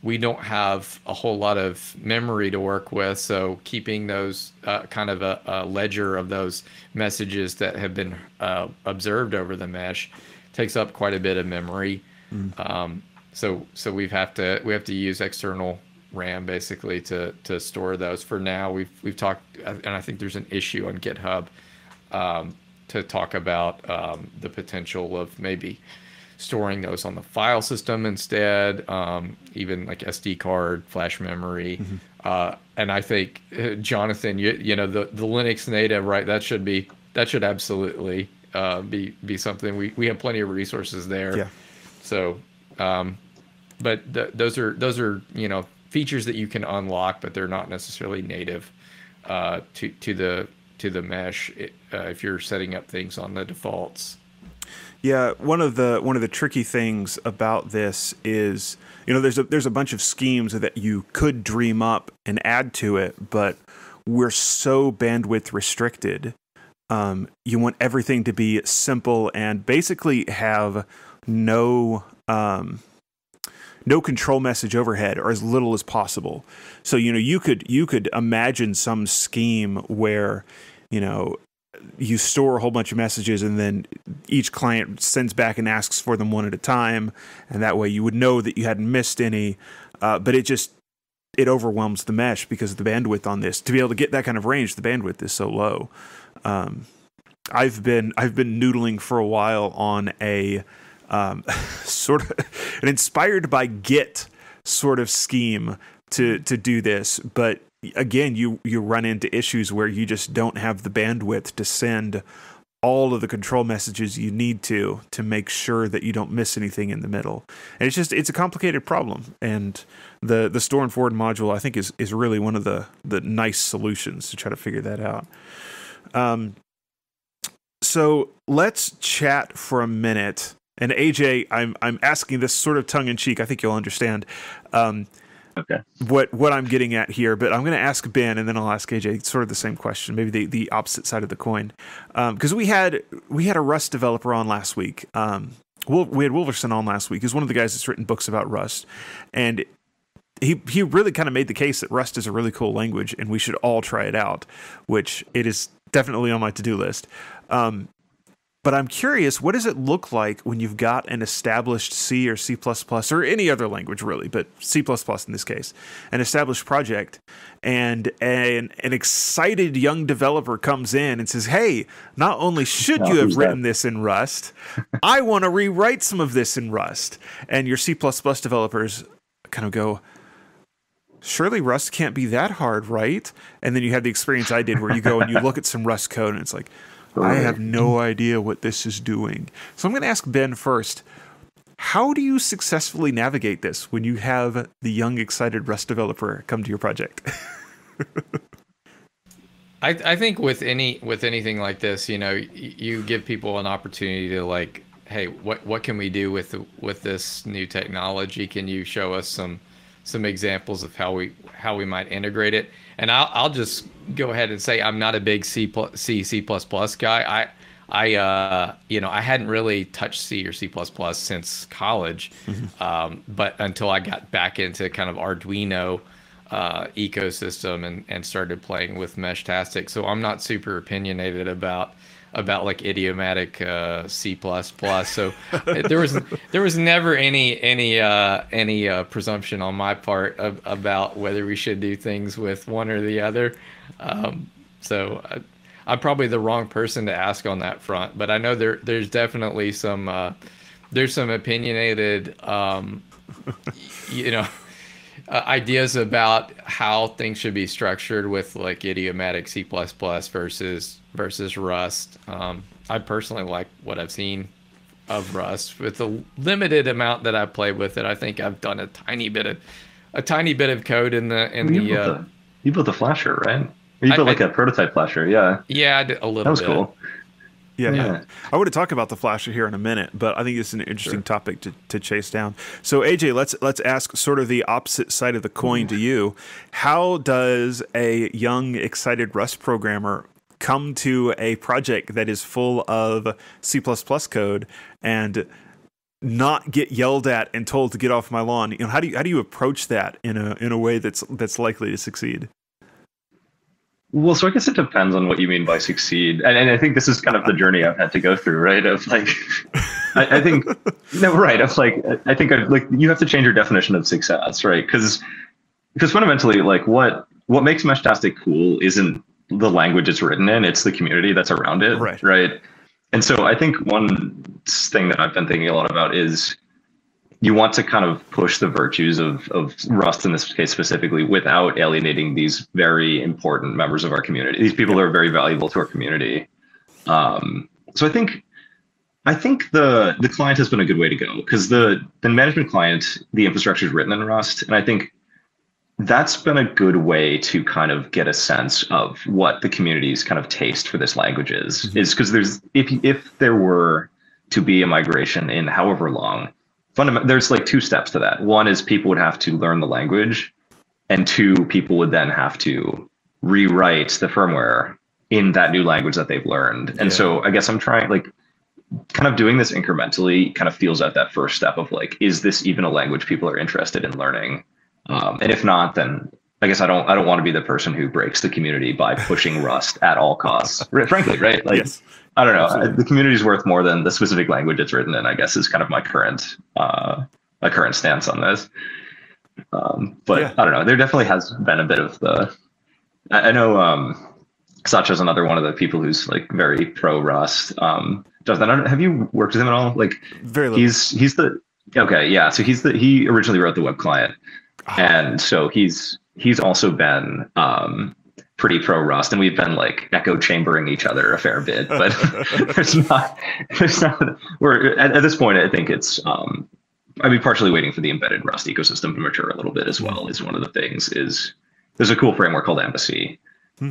[SPEAKER 3] we don't have a whole lot of memory to work with, so keeping those kind of a ledger of those messages that have been observed over the mesh takes up quite a bit of memory. So we have to use external RAM basically to store those. For now, we've talked, and I think there's an issue on GitHub to talk about the potential of maybe storing those on the file system instead, even like SD card, flash memory. And I think, Jonathan, you know, the Linux native, right? That should absolutely be something. We have plenty of resources there. Yeah. So, but those are features that you can unlock, but they're not necessarily native to the mesh if you're setting up things on the defaults.
[SPEAKER 1] Yeah, one of the tricky things about this is, there's a bunch of schemes that you could dream up and add to it, but we're so bandwidth restricted. You want everything to be simple and basically have no control message overhead, or as little as possible. So you could imagine some scheme where you store a whole bunch of messages and then each client sends back and asks for them one at a time, and that way you would know that you hadn't missed any. But it overwhelms the mesh because of the bandwidth on this. To be able to get that kind of range, the bandwidth is so low. I've been noodling for a while on a sort of an inspired by Git sort of scheme to do this, but again, you run into issues where you just don't have the bandwidth to send all of the control messages you need to make sure that you don't miss anything in the middle. And it's a complicated problem. And the store and forward module, I think, is really one of the nice solutions to try to figure that out. So let's chat for a minute. And AJ, I'm asking this sort of tongue in cheek. I think you'll understand.
[SPEAKER 4] Okay.
[SPEAKER 1] What I'm getting at here, but I'm going to ask Ben, and then I'll ask AJ sort of the same question, maybe the opposite side of the coin, because we had a Rust developer on last week. We had Wolverson on last week. He's one of the guys that's written books about Rust, and he really kind of made the case that Rust is a really cool language, and we should all try it out, which it is definitely on my to-do list. But I'm curious, what does it look like when you've got an established C or C++ or any other language really, but C++ in this case, an established project, and an excited young developer comes in and says, hey, not only should you have written this in Rust, I want to rewrite some of this in Rust. And your C++ developers kind of go, surely Rust can't be that hard, right? And then you have the experience I did where you go and you look at some Rust code and it's like, I have no idea what this is doing. So I'm going to ask Ben first. How do you successfully navigate this when you have the young, excited Rust developer come to your project?
[SPEAKER 3] I think with anything like this, you give people an opportunity to like, hey, what can we do with this new technology? Can you show us some examples of how we might integrate it? And I'll just go ahead and say I'm not a big C++ guy. I hadn't really touched C or C++ since college, but until I got back into kind of Arduino ecosystem and started playing with Meshtastic. So I'm not super opinionated about like idiomatic C++. So there was never any presumption on my part about whether we should do things with one or the other. So I'm probably the wrong person to ask on that front, but I know there's definitely some opinionated ideas about how things should be structured with like idiomatic C++ versus Rust. I personally like what I've seen of Rust. With the limited amount that I've played with it, I think I've done a tiny bit of code in the.
[SPEAKER 4] You built a flasher, right? Or you built like a prototype flasher, yeah.
[SPEAKER 3] Yeah, I did a little bit.
[SPEAKER 4] That was cool.
[SPEAKER 1] Yeah. I want to talk about the flasher here in a minute, but I think it's an interesting topic to chase down. So AJ, let's ask sort of the opposite side of the coin to you. How does a young, excited Rust programmer come to a project that is full of C++ code and not get yelled at and told to get off my lawn? How do you approach that in a way that's likely to succeed?
[SPEAKER 4] Well, so I guess it depends on what you mean by succeed. And I think this is kind of the journey I've had to go through, right? Of like, I think, no, right. Of like, I think you have to change your definition of success, right? Because fundamentally, like what makes Meshtastic cool isn't the language it's written in, it's the community that's around it, right? And so I think one thing that I've been thinking a lot about is you want to kind of push the virtues of Rust in this case specifically without alienating these very important members of our community. These people are very valuable to our community. So I think the client has been a good way to go, because the management client, the infrastructure is written in Rust. And I think that's been a good way to kind of get a sense of what the community's kind of taste for this language is because if there were to be a migration in however long, there's like two steps to that. One is people would have to learn the language, and two, people would then have to rewrite the firmware in that new language that they've learned. And so I guess I'm trying, like, kind of doing this incrementally kind of feels at that first step of like, is this even a language people are interested in learning? And if not, then I guess I don't want to be the person who breaks the community by pushing Rust at all costs, frankly, right? Like, yes. I don't know. Absolutely. The community is worth more than the specific language it's written in, I guess, is kind of my current stance on this. But I don't know. There definitely has been a bit of I know Satya's another one of the people who's like very pro Rust. Jonathan, have you worked with him at all? Like,
[SPEAKER 1] very little.
[SPEAKER 4] So he originally wrote the web client, and so he's also been pretty pro Rust, and we've been like echo chambering each other a fair bit, but there's not we're at this point. I think it's partially waiting for the embedded Rust ecosystem to mature a little bit as well. Is one of the things. Is there's a cool framework called Embassy,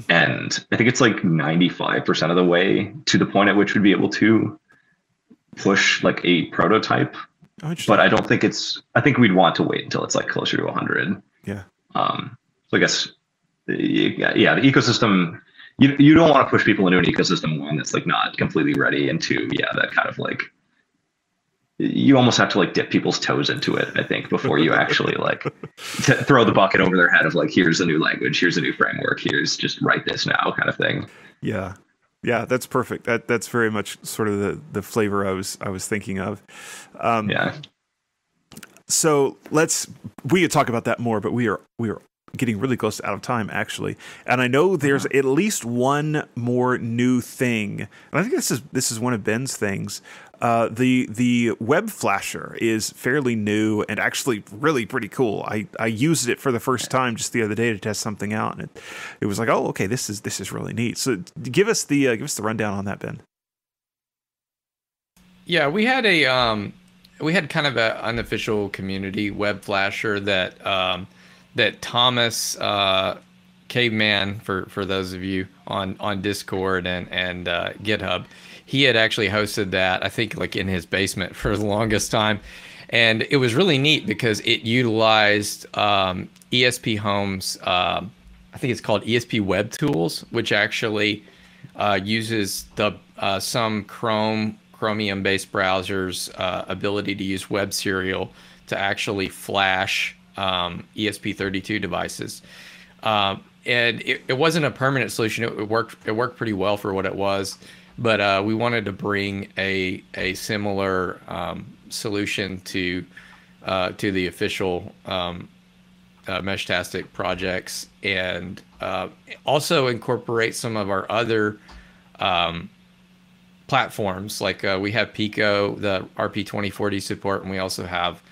[SPEAKER 4] and I think it's like 95% of the way to the point at which we'd be able to push like a prototype. But I don't think I think we'd want to wait until it's like closer to 100.
[SPEAKER 1] Yeah.
[SPEAKER 4] So I guess, the ecosystem, you don't want to push people into an ecosystem, one, that's like not completely ready, and two, that kind of like, you almost have to like dip people's toes into it, I think, before you actually like throw the bucket over their head of like, here's a new language, here's a new framework, here's just write this now kind of thing.
[SPEAKER 1] Yeah. Yeah, that's perfect. That's very much sort of the flavor I was thinking of. So we could talk about that more, but we are getting really close to out of time, actually. And I know there's at least one more new thing, and I think this is one of Ben's things. The web flasher is fairly new and actually really pretty cool. I used it for the first time just the other day to test something out, and it was like, oh, okay, this is really neat. So give us the rundown on that, Ben.
[SPEAKER 3] Yeah, we had kind of an unofficial community web flasher that Thomas Caveman, for those of you on Discord and GitHub, he had actually hosted that, I think, like in his basement for the longest time. And it was really neat because it utilized ESP Home's, I think it's called ESP Web Tools, which actually uses some Chromium-based browsers' ability to use web serial to actually flash ESP32 devices. And it wasn't a permanent solution. It worked pretty well for what it was, but we wanted to bring a similar solution to the official Meshtastic projects, and also incorporate some of our other platforms. Like we have Pico, the RP2040 support, and we also have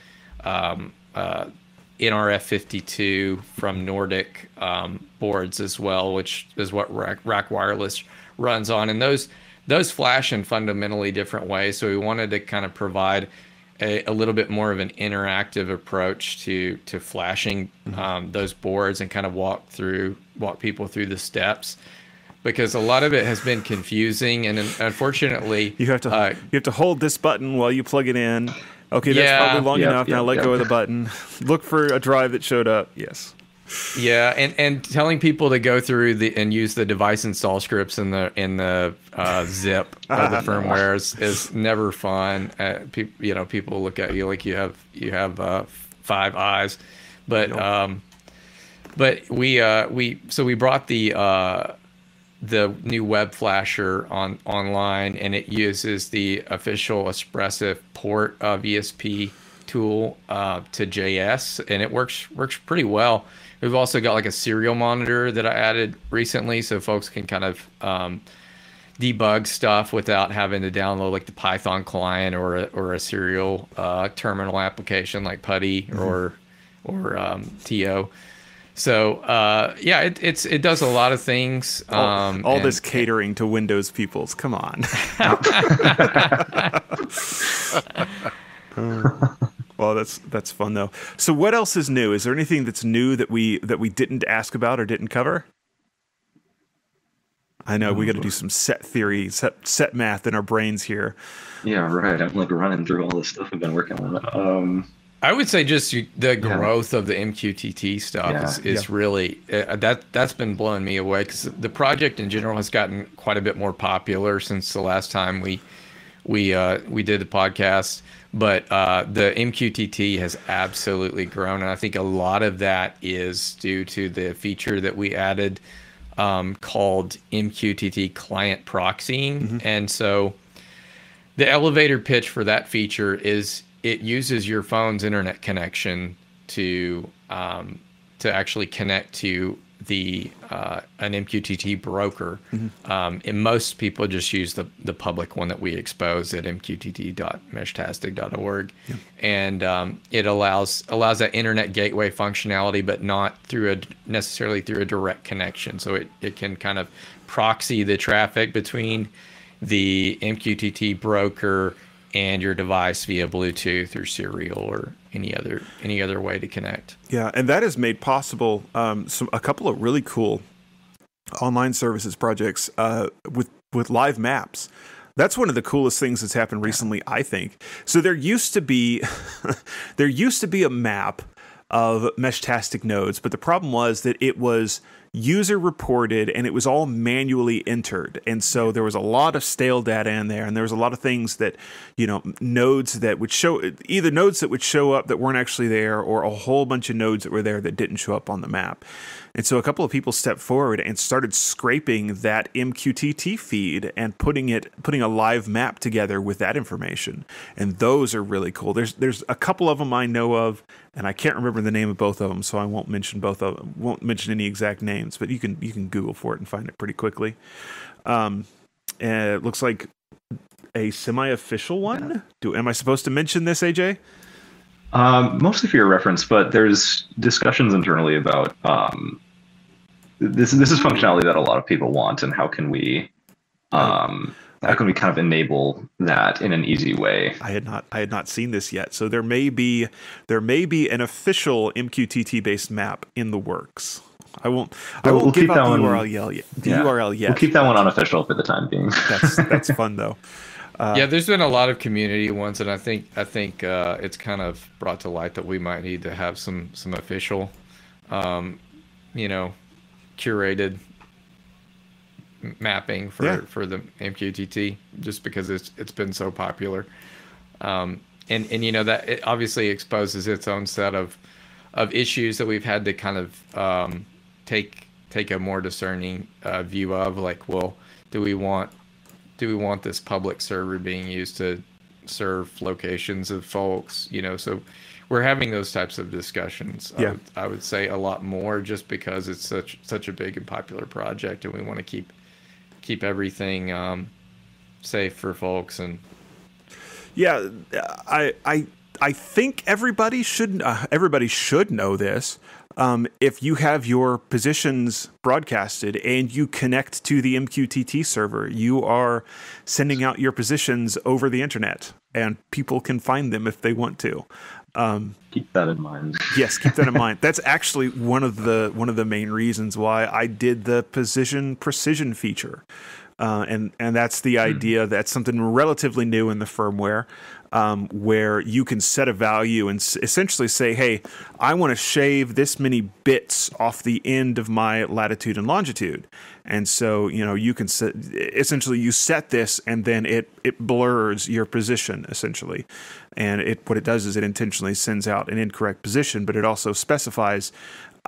[SPEAKER 3] NRF52 from Nordic boards as well, which is what Rack Wireless runs on. And those flash in fundamentally different ways. So we wanted to kind of provide a little bit more of an interactive approach to flashing those boards, and kind of walk people through the steps, because a lot of it has been confusing, and unfortunately
[SPEAKER 1] you have to hold this button while you plug it in. Okay, that's probably long enough. Now let go of the button. Look for a drive that showed up. Yes.
[SPEAKER 3] Yeah, and telling people to go through and use the device install scripts in the zip of the firmware is never fun. People look at you like you have 5 eyes, but we brought the new web flasher online, and it uses the official Espressif port of ESP tool to JS, and it works pretty well. We've also got like a serial monitor that I added recently, so folks can kind of debug stuff without having to download like the Python client or a serial terminal application like PuTTY or TO. So it does a lot of things.
[SPEAKER 1] All this catering to Windows peoples. Come on. Well, that's fun though. So what else is new? Is there anything that's new that we didn't ask about or didn't cover? I know we got to do some set theory, set math in our brains here.
[SPEAKER 4] Yeah, right. I'm like running through all this stuff I've been working on.
[SPEAKER 3] I would say just the growth of the MQTT stuff is really that's been blowing me away, because the project in general has gotten quite a bit more popular since the last time we did the podcast. But the MQTT has absolutely grown, and I think a lot of that is due to the feature that we added called MQTT client proxying. And so the elevator pitch for that feature is it uses your phone's internet connection to actually connect to an MQTT broker. And most people just use the public one that we expose at mqtt.meshtastic.org. And it allows that internet gateway functionality, but not necessarily through a direct connection. So it can kind of proxy the traffic between the MQTT broker and your device via Bluetooth or serial or any other way to connect.
[SPEAKER 1] Yeah, and that has made possible a couple of really cool online services projects with live maps. That's one of the coolest things that's happened recently, I think. So there used to be a map of Meshtastic nodes, but the problem was that it was user reported and it was all manually entered. And so there was a lot of stale data in there, and there was a lot of things that, nodes that would show, either nodes that would show up that weren't actually there, or a whole bunch of nodes that were there that didn't show up on the map. And so a couple of people stepped forward and started scraping that MQTT feed and putting a live map together with that information. And those are really cool. There's a couple of them I know of, and I can't remember the name of both of them, so I won't mention both of them. Won't mention any exact names, but you can Google for it and find it pretty quickly. And it looks like a semi-official one. Am I supposed to mention this, AJ?
[SPEAKER 4] Mostly for your reference, but there's discussions internally about this is functionality that a lot of people want, and how can we kind of enable that in an easy way? I
[SPEAKER 1] had not seen this yet, so there may be an official MQTT based map in the works. I won't give out the URL yet.
[SPEAKER 4] We'll keep that one unofficial for the time being.
[SPEAKER 1] That's fun though.
[SPEAKER 3] There's been a lot of community ones, and I think it's kind of brought to light that we might need to have some official, curated mapping for the MQTT, just because it's been so popular, and that it obviously exposes its own set of of issues that we've had to kind of take a more discerning view of, like, well, do we want this public server being used to serve locations of folks, so we're having those types of discussions.
[SPEAKER 1] Yeah.
[SPEAKER 3] I would say a lot more, just because it's such a big and popular project, and we want to keep everything safe for folks. And
[SPEAKER 1] yeah, I think everybody should know this. If you have your positions broadcasted and you connect to the MQTT server, you are sending out your positions over the internet, and people can find them if they want to.
[SPEAKER 4] Keep that in mind.
[SPEAKER 1] Yes, keep that in mind. That's actually one of the main reasons why I did the position precision feature. And that's the idea. That's something relatively new in the firmware, where you can set a value and essentially say, hey, I want to shave this many bits off the end of my latitude and longitude. And so, you can essentially you set this, and then it blurs your position, essentially. And what it does is it intentionally sends out an incorrect position, but it also specifies,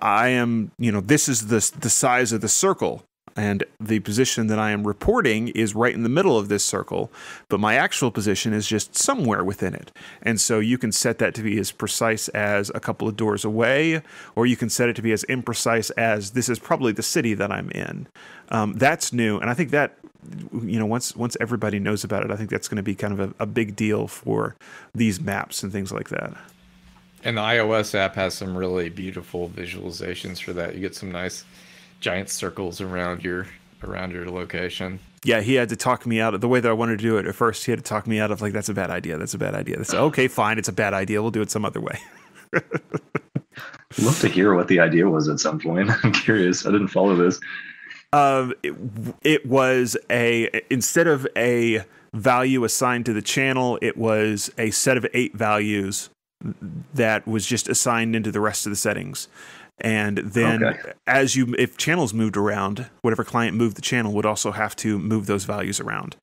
[SPEAKER 1] this is the size of the circle, and the position that I am reporting is right in the middle of this circle, but my actual position is just somewhere within it. And so you can set that to be as precise as a couple of doors away, or you can set it to be as imprecise as this is probably the city that I'm in. That's new, and I think that once everybody knows about it, I think that's going to be kind of a big deal for these maps and things like that.
[SPEAKER 3] And the iOS app has some really beautiful visualizations for that. You get some nice giant circles around your location.
[SPEAKER 1] Yeah, he had to talk me out of the way that I wanted to do it at first. He had to talk me out of, like, that's a bad idea. That's a bad idea. That's okay, fine. It's a bad idea. We'll do it some other way.
[SPEAKER 4] I'd love to hear what the idea was at some point. I'm curious. I didn't follow this.
[SPEAKER 1] It was instead of a value assigned to the channel, it was a set of 8 values that was just assigned into the rest of the settings. And then if channels moved around, whatever client moved the channel would also have to move those values around.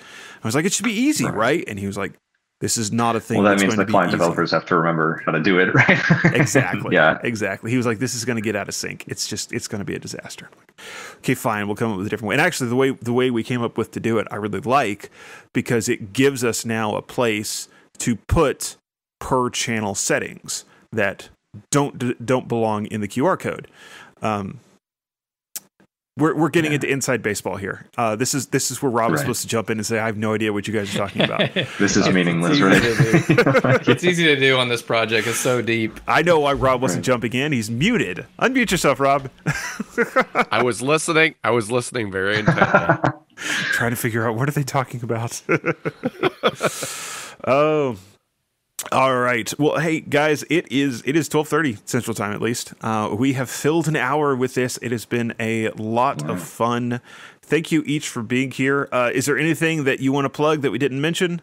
[SPEAKER 1] I was like, it should be easy, right? And he was like, this is not a thing.
[SPEAKER 4] Well, that means the client developers have to remember how to do it, right?
[SPEAKER 1] Exactly.
[SPEAKER 4] Yeah.
[SPEAKER 1] Exactly. He was like, this is going to get out of sync. It's going to be a disaster. Okay, fine. We'll come up with a different way. And actually, the way we came up with to do it, I really like, because it gives us now a place to put per channel settings that don't belong in the QR code. We're getting into inside baseball here. This is where Rob is supposed to jump in and say, I have no idea what you guys are talking about.
[SPEAKER 4] This is meaningless, right?
[SPEAKER 3] It's easy to do on this project. It's so deep.
[SPEAKER 1] I know why Rob wasn't jumping in. He's muted. Unmute yourself, Rob.
[SPEAKER 2] I was listening very intently.
[SPEAKER 1] Trying to figure out, what are they talking about? Oh, all right. Well, hey guys, it is 12:30 Central Time, at least. We have filled an hour with this. It has been a lot of fun. Thank you each for being here. Is there anything that you want to plug that we didn't mention,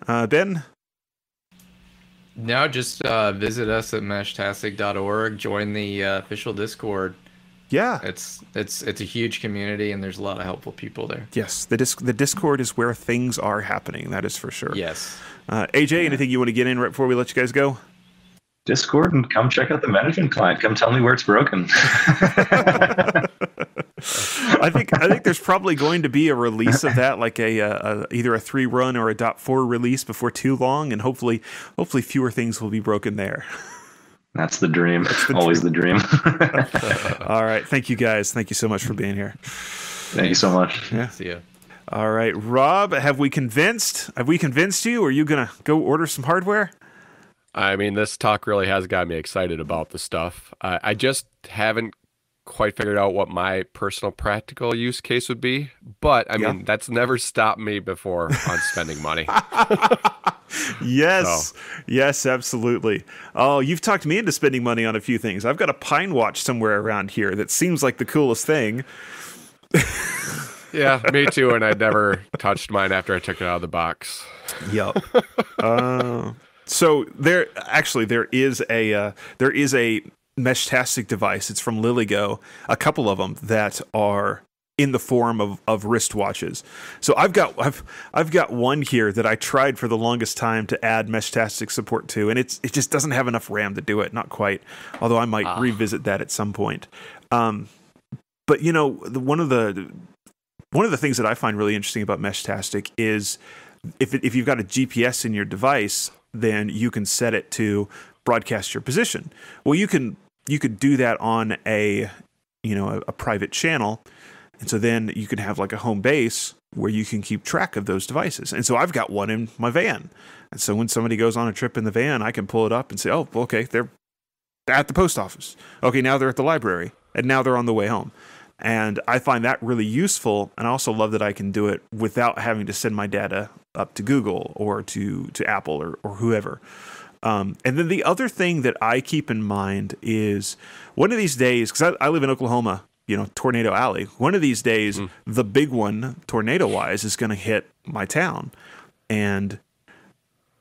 [SPEAKER 1] Ben?
[SPEAKER 3] No, just visit us at meshtastic.org. Join the official Discord.
[SPEAKER 1] Yeah,
[SPEAKER 3] it's a huge community, and there's a lot of helpful people there.
[SPEAKER 1] Yes, the Discord is where things are happening. That is for sure.
[SPEAKER 3] Yes.
[SPEAKER 1] AJ, anything you want to get in right before we let you guys go?
[SPEAKER 4] Discord, and come check out the management client. Come tell me where it's broken.
[SPEAKER 1] I think there's probably going to be a release of that, like either a 3.1 or a .4 release before too long, and hopefully fewer things will be broken there.
[SPEAKER 4] That's the dream. Always the dream.
[SPEAKER 1] All right. Thank you, guys. Thank you so much for being here.
[SPEAKER 4] Thank you so much.
[SPEAKER 1] Yeah.
[SPEAKER 3] See ya.
[SPEAKER 1] All right, Rob, have we convinced you? Or are you going to go order some hardware?
[SPEAKER 2] I mean, this talk really has got me excited about the stuff. I just haven't quite figured out what my personal practical use case would be. But, I mean, that's never stopped me before on spending money.
[SPEAKER 1] Yes, yes, absolutely. Oh, you've talked me into spending money on a few things. I've got a Pine Watch somewhere around here that seems like the coolest thing.
[SPEAKER 2] Yeah, me too, and I never touched mine after I took it out of the box.
[SPEAKER 1] Yep. So there is a Meshtastic device. It's from LilyGo. A couple of them that are in the form of wristwatches. So I've got one here that I tried for the longest time to add Meshtastic support to, and it just doesn't have enough RAM to do it, not quite. Although I might revisit that at some point. But you know, one of the things that I find really interesting about Meshtastic is if you've got a GPS in your device, then you can set it to broadcast your position. Well, you could do that on a private channel. And so then you can have like a home base where you can keep track of those devices. And so I've got one in my van. And so when somebody goes on a trip in the van, I can pull it up and say, oh, okay, they're at the post office. Okay, now they're at the library. And now they're on the way home. And I find that really useful. And I also love that I can do it without having to send my data up to Google or to Apple or whoever. And then the other thing that I keep in mind is one of these days, because I live in Oklahoma, Tornado Alley. One of these days, the big one, tornado-wise, is going to hit my town. And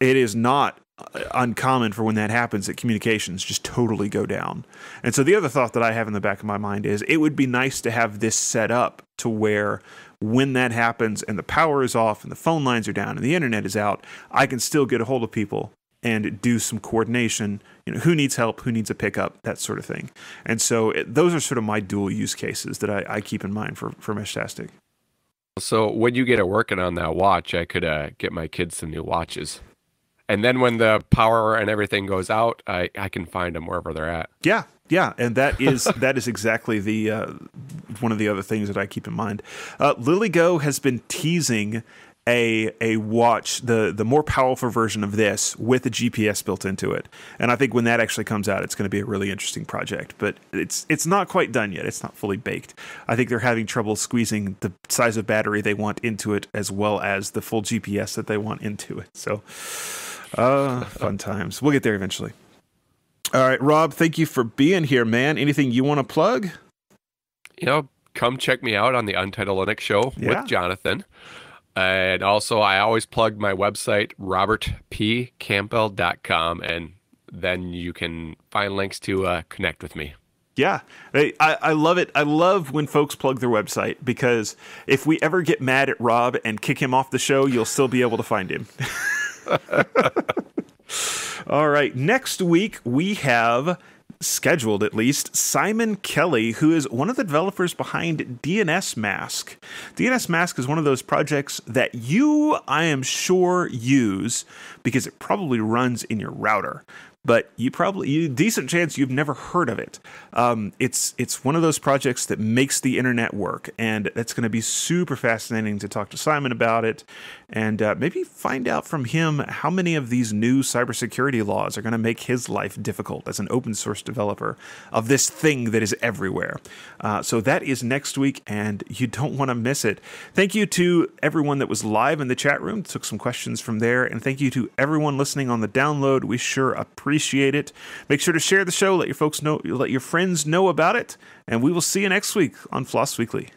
[SPEAKER 1] it is not uncommon for when that happens that communications just totally go down. And so the other thought that I have in the back of my mind is it would be nice to have this set up to where when that happens and the power is off and the phone lines are down and the internet is out, I can still get a hold of people and do some coordination, who needs help, who needs a pickup, that sort of thing. And so those are sort of my dual use cases that I keep in mind for Meshtastic.
[SPEAKER 2] So when you get it working on that watch, I could get my kids some new watches. And then when the power and everything goes out, I can find them wherever they're at.
[SPEAKER 1] Yeah, and that is exactly the one of the other things that I keep in mind. LilyGo has been teasing a watch, the more powerful version of this with a GPS built into it. And I think when that actually comes out, it's going to be a really interesting project. But it's not quite done yet. It's not fully baked. I think they're having trouble squeezing the size of battery they want into it as well as the full GPS that they want into it. So fun times. We'll get there eventually. All right, Rob, thank you for being here, man. Anything you want to plug?
[SPEAKER 2] Come check me out on the Untitled Linux Show with Jonathan. And also, I always plug my website, robertpcampbell.com, and then you can find links to connect with me.
[SPEAKER 1] Yeah, I love it. I love when folks plug their website, because if we ever get mad at Rob and kick him off the show, you'll still be able to find him. All right, next week we have, scheduled at least, Simon Kelly, who is one of the developers behind DNS Mask. DNS Mask is one of those projects that I am sure, use because it probably runs in your router. But decent chance you've never heard of it. It's one of those projects that makes the internet work, and it's going to be super fascinating to talk to Simon about it, and maybe find out from him how many of these new cybersecurity laws are going to make his life difficult as an open source developer of this thing that is everywhere. So that is next week, and you don't want to miss it. Thank you to everyone that was live in the chat room, took some questions from there, and thank you to everyone listening on the download. We sure appreciate it. Make sure to share the show, let your friends know about it, and we will see you next week on FLOSS Weekly.